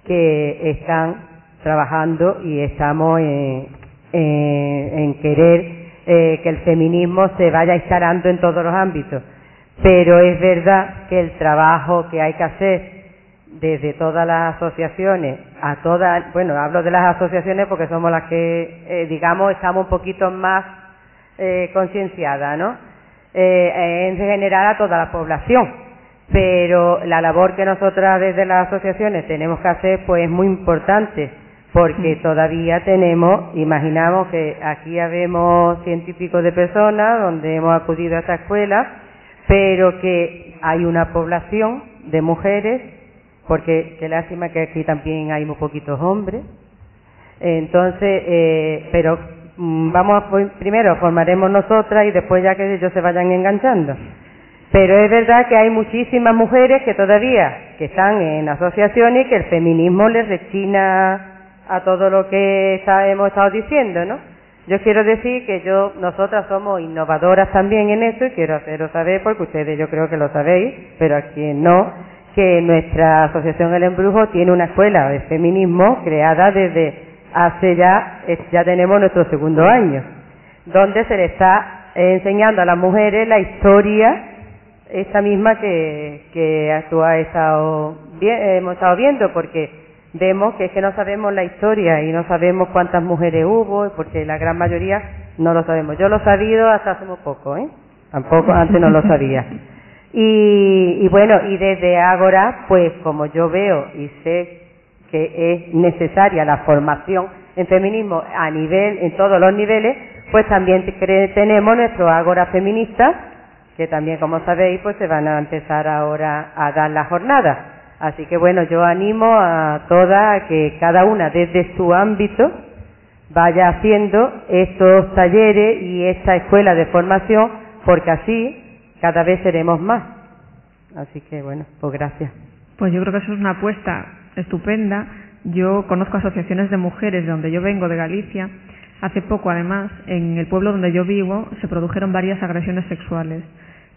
que están trabajando y estamos en querer que el feminismo se vaya instalando en todos los ámbitos, pero es verdad que el trabajo que hay que hacer desde todas las asociaciones, bueno, hablo de las asociaciones porque somos las que, digamos, estamos un poquito más concienciadas, ¿no? En general a toda la población, pero la labor que nosotras desde las asociaciones tenemos que hacer pues es muy importante, porque todavía imaginamos que aquí habemos 100 y pico de personas donde hemos acudido a esta escuela, pero que hay una población de mujeres, porque qué lástima que aquí también hay muy poquitos hombres. Entonces, pero primero formaremos nosotras y después ya que ellos se vayan enganchando. Pero es verdad que hay muchísimas mujeres que todavía están en asociaciones y que el feminismo les rechina a todo lo que hemos estado diciendo, ¿no? Yo quiero decir que nosotras somos innovadoras también en eso y quiero haceros saber, porque ustedes yo creo que lo sabéis, pero a quien no, que nuestra asociación El Embrujo tiene una escuela de feminismo creada desde hace ya tenemos nuestro segundo año, donde se le está enseñando a las mujeres la historia esta misma que hemos estado viendo, porque vemos que es que no sabemos la historia y no sabemos cuántas mujeres hubo, porque la gran mayoría no lo sabemos. Yo lo he sabido hasta hace muy poco, tampoco antes no lo sabía. Y bueno, y desde Ágora, pues como yo veo y sé que es necesaria la formación en feminismo en todos los niveles, pues también tenemos nuestro Ágora feminista, que también, como sabéis, pues se van a empezar ahora a dar las jornadas. Así que bueno, yo animo a todas a que cada una desde su ámbito vaya haciendo estos talleres y esta escuela de formación, porque así cada vez seremos más. Así que bueno, pues gracias. Pues yo creo que eso es una apuesta estupenda. Yo conozco asociaciones de mujeres de donde yo vengo, de Galicia. Hace poco, además, en el pueblo donde yo vivo, se produjeron varias agresiones sexuales.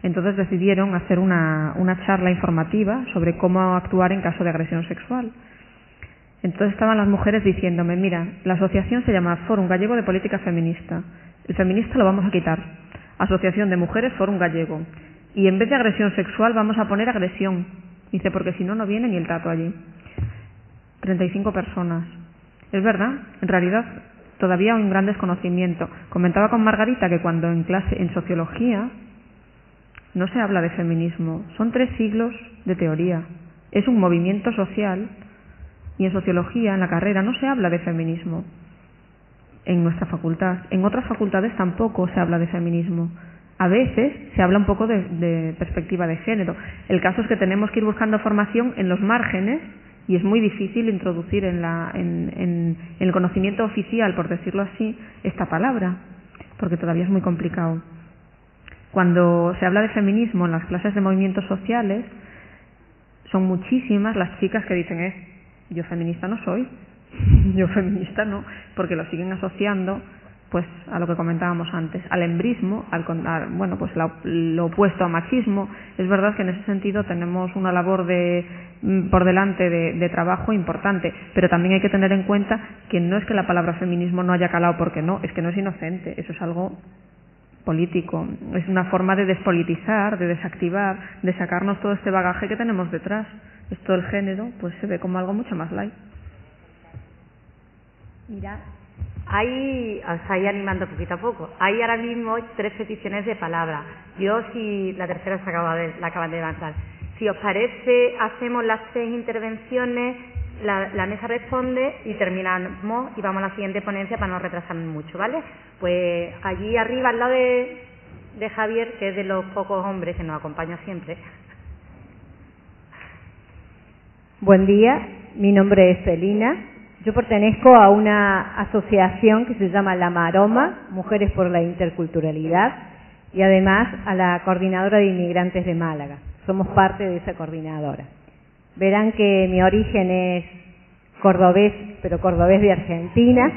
Entonces decidieron hacer una charla informativa sobre cómo actuar en caso de agresión sexual. Entonces estaban las mujeres diciéndome, mira, la asociación se llama Fórum Gallego de Política Feminista. El feminista lo vamos a quitar. Asociación de Mujeres Fórum Gallego. Y en vez de agresión sexual vamos a poner agresión. Dice, porque si no, no viene ni el tato allí. 35 personas. Es verdad, en realidad todavía hay un gran desconocimiento. Comentaba con Margarita que cuando en clase, en sociología, no se habla de feminismo. Son 3 siglos de teoría. Es un movimiento social y en sociología, en la carrera, no se habla de feminismo. En nuestra facultad. En otras facultades tampoco se habla de feminismo. A veces se habla un poco de perspectiva de género. El caso es que tenemos que ir buscando formación en los márgenes y es muy difícil introducir en el conocimiento oficial, por decirlo así, esta palabra, porque todavía es muy complicado. Cuando se habla de feminismo en las clases de movimientos sociales, son muchísimas las chicas que dicen, yo feminista no soy, yo feminista no, porque lo siguen asociando pues a lo que comentábamos antes, al embrismo, pues lo opuesto a machismo. Es verdad que en ese sentido tenemos una labor por delante de trabajo importante, pero también hay que tener en cuenta que no es que la palabra feminismo no haya calado porque no, es que no es inocente, eso es algo político, es una forma de despolitizar, de desactivar, de sacarnos todo este bagaje que tenemos detrás. Esto del género pues se ve como algo mucho más light. Mira, hay, o sea, animando poquito a poco, hay ahora mismo 3 peticiones de palabra. Yo, si la tercera la acaban de levantar, si os parece, hacemos las 3 intervenciones, la mesa responde y terminamos y vamos a la siguiente ponencia para no retrasarnos mucho, ¿vale? Pues allí arriba, al lado de Javier, que es de los pocos hombres que nos acompaña siempre. Buen día, mi nombre es Celina. Yo pertenezco a una asociación que se llama La Maroma, Mujeres por la Interculturalidad, y además a la Coordinadora de Inmigrantes de Málaga. Somos parte de esa coordinadora. Verán que mi origen es cordobés, pero cordobés de Argentina.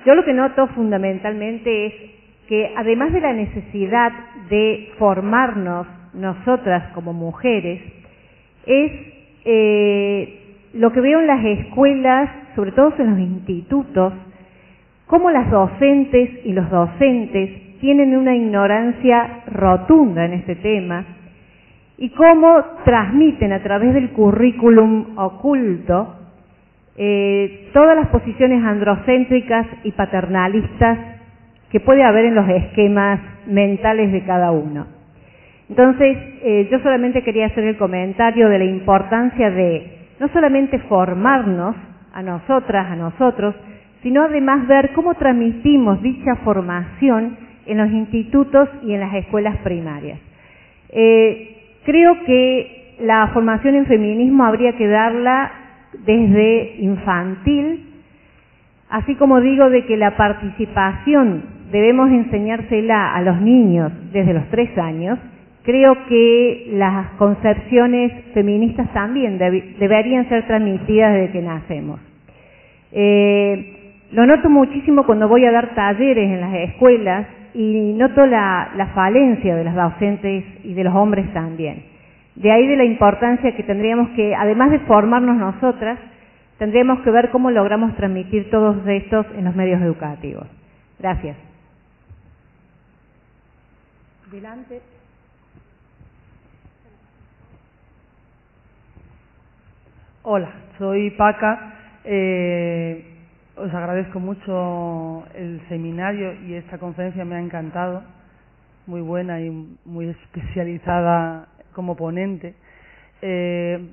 Yo lo que noto fundamentalmente es que además de la necesidad de formarnos nosotras como mujeres, es lo que veo en las escuelas, sobre todo en los institutos, cómo las docentes y los docentes tienen una ignorancia rotunda en este tema y cómo transmiten a través del currículum oculto todas las posiciones androcéntricas y paternalistas que puede haber en los esquemas mentales de cada uno. Entonces, yo solamente quería hacer el comentario de la importancia de no solamente formarnos a nosotras, a nosotros, sino además ver cómo transmitimos dicha formación en los institutos y en las escuelas primarias. Creo que la formación en feminismo habría que darla desde infantil, así como digo de que la participación debemos enseñársela a los niños desde los 3 años. Creo que las concepciones feministas también deberían ser transmitidas desde que nacemos. Lo noto muchísimo cuando voy a dar talleres en las escuelas y noto la falencia de las docentes y de los hombres también. De ahí de la importancia que tendríamos que, además de formarnos nosotras, tendríamos que ver cómo logramos transmitir todos estos en los medios educativos. Gracias. Delante. Hola, soy Paca. Os agradezco mucho el seminario y esta conferencia me ha encantado, muy buena y muy especializada como ponente.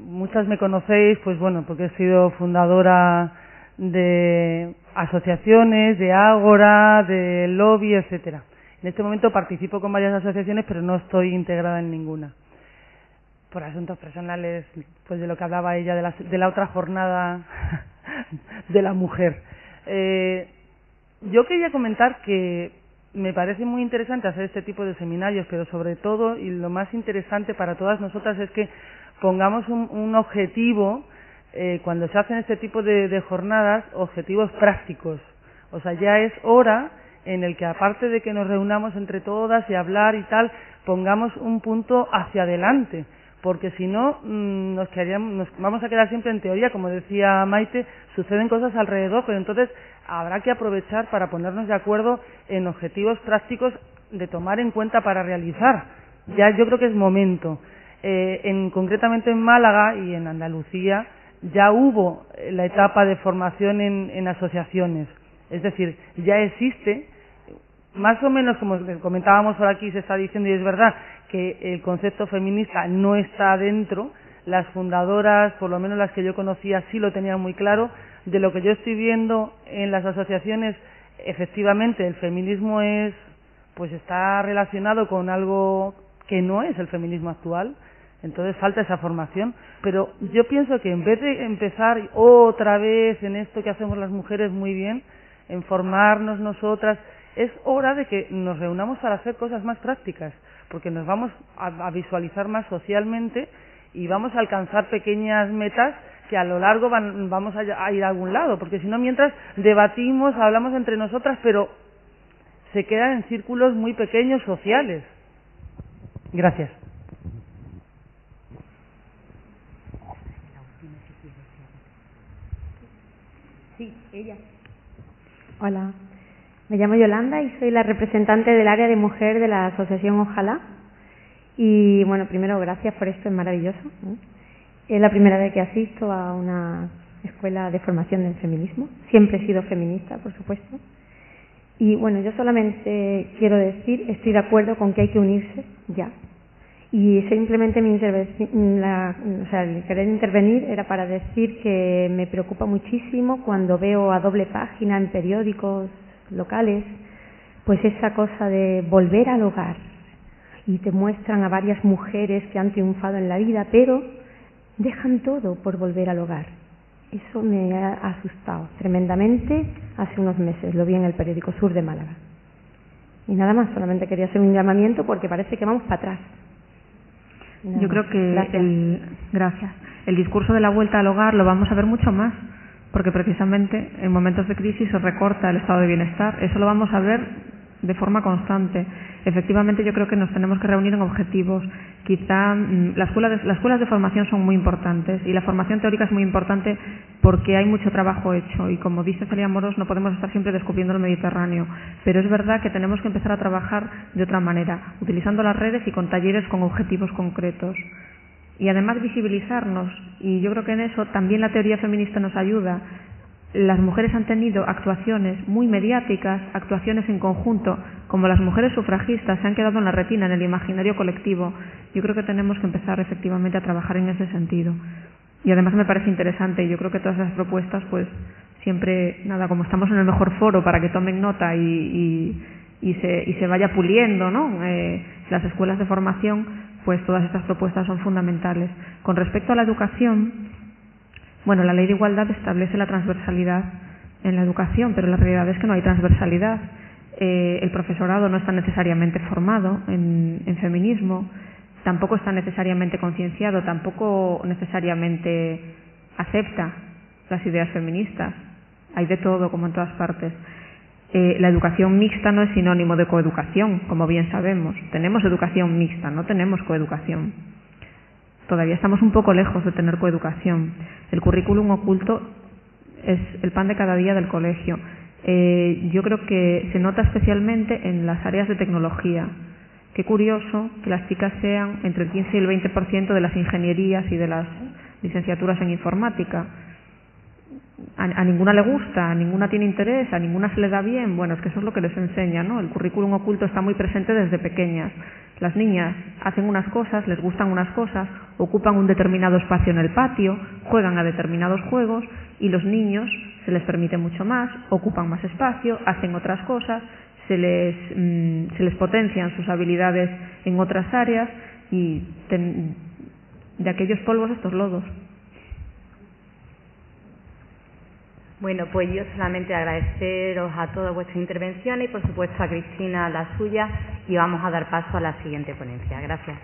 Muchas me conocéis, pues bueno, porque he sido fundadora de asociaciones, de Ágora, de Lobby, etcétera. En este momento participo con varias asociaciones, pero no estoy integrada en ninguna. Por asuntos personales, pues de lo que hablaba ella, de la otra jornada de la mujer. Yo quería comentar que me parece muy interesante hacer este tipo de seminarios, pero sobre todo, y lo más interesante para todas nosotras, es que pongamos un objetivo, cuando se hacen este tipo de jornadas, objetivos prácticos. O sea, ya es hora en el que, aparte de que nos reunamos entre todas y hablar y tal, pongamos un punto hacia adelante. Porque si no, nos vamos a quedar siempre en teoría, como decía Maite, suceden cosas alrededor, pero entonces habrá que aprovechar para ponernos de acuerdo en objetivos prácticos de tomar en cuenta para realizar. Ya yo creo que es momento. concretamente en Málaga y en Andalucía ya hubo la etapa de formación en asociaciones. Es decir, ya existe, más o menos como comentábamos por aquí, se está diciendo, y es verdad que el concepto feminista no está dentro. Las fundadoras, por lo menos las que yo conocía, sí lo tenían muy claro. De lo que yo estoy viendo en las asociaciones, efectivamente el feminismo está relacionado con algo que no es el feminismo actual, entonces falta esa formación. Pero yo pienso que en vez de empezar otra vez en esto que hacemos las mujeres muy bien, en formarnos nosotras, es hora de que nos reunamos para hacer cosas más prácticas, porque nos vamos a visualizar más socialmente y vamos a alcanzar pequeñas metas que a lo largo vamos a ir a algún lado, porque si no, mientras debatimos, hablamos entre nosotras, pero se quedan en círculos muy pequeños sociales. Gracias. Sí, ella. Hola, me llamo Yolanda y soy la representante del área de mujer de la asociación Ojalá. Y bueno, primero gracias por esto, es maravilloso, ¿no? Es la primera vez que asisto a una escuela de formación en feminismo. Siempre he sido feminista, por supuesto. Y bueno, yo solamente quiero decir, estoy de acuerdo con que hay que unirse ya. Y simplemente mi intervención, el querer intervenir era para decir que me preocupa muchísimo cuando veo a doble página en periódicos locales, pues esa cosa de volver al hogar. Y te muestran a varias mujeres que han triunfado en la vida, pero dejan todo por volver al hogar. Eso me ha asustado tremendamente hace unos meses, lo vi en el periódico Sur de Málaga. Y nada más, solamente quería hacer un llamamiento porque parece que vamos para atrás. Yo creo que gracias. El discurso de la vuelta al hogar lo vamos a ver mucho más, porque precisamente en momentos de crisis se recorta el estado de bienestar. Eso lo vamos a ver de forma constante. Efectivamente, yo creo que nos tenemos que reunir en objetivos. Quizá las escuelas de formación son muy importantes y la formación teórica es muy importante porque hay mucho trabajo hecho y, como dice Celia Moros, no podemos estar siempre descubriendo el Mediterráneo, pero es verdad que tenemos que empezar a trabajar de otra manera, utilizando las redes y con talleres con objetivos concretos. Y además visibilizarnos, y yo creo que en eso también la teoría feminista nos ayuda. Las mujeres han tenido actuaciones muy mediáticas, actuaciones en conjunto, como las mujeres sufragistas se han quedado en la retina, en el imaginario colectivo. Yo creo que tenemos que empezar efectivamente a trabajar en ese sentido. Y además me parece interesante, y yo creo que todas las propuestas, pues siempre, nada, como estamos en el mejor foro para que tomen nota y se vaya puliendo, ¿no? Las escuelas de formación, pues todas estas propuestas son fundamentales. Con respecto a la educación, bueno, la Ley de Igualdad establece la transversalidad en la educación, pero la realidad es que no hay transversalidad. El profesorado no está necesariamente formado en feminismo, tampoco está necesariamente concienciado, tampoco necesariamente acepta las ideas feministas. Hay de todo, como en todas partes. La educación mixta no es sinónimo de coeducación, como bien sabemos. Tenemos educación mixta, no tenemos coeducación. Todavía estamos un poco lejos de tener coeducación. El currículum oculto es el pan de cada día del colegio. Yo creo que se nota especialmente en las áreas de tecnología. Qué curioso que las chicas sean entre el 15 y el 20% de las ingenierías y de las licenciaturas en informática. A ninguna le gusta, a ninguna tiene interés, a ninguna se le da bien. Bueno, es que eso es lo que les enseña, ¿no? El currículum oculto está muy presente desde pequeñas. Las niñas hacen unas cosas, les gustan unas cosas, ocupan un determinado espacio en el patio, juegan a determinados juegos, y los niños se les permite mucho más, ocupan más espacio, hacen otras cosas, se les potencian sus habilidades en otras áreas, y de aquellos polvos estos lodos. Bueno, pues yo solamente agradeceros a todas vuestras intervenciones y, por supuesto, a Cristina la suya, y vamos a dar paso a la siguiente ponencia. Gracias.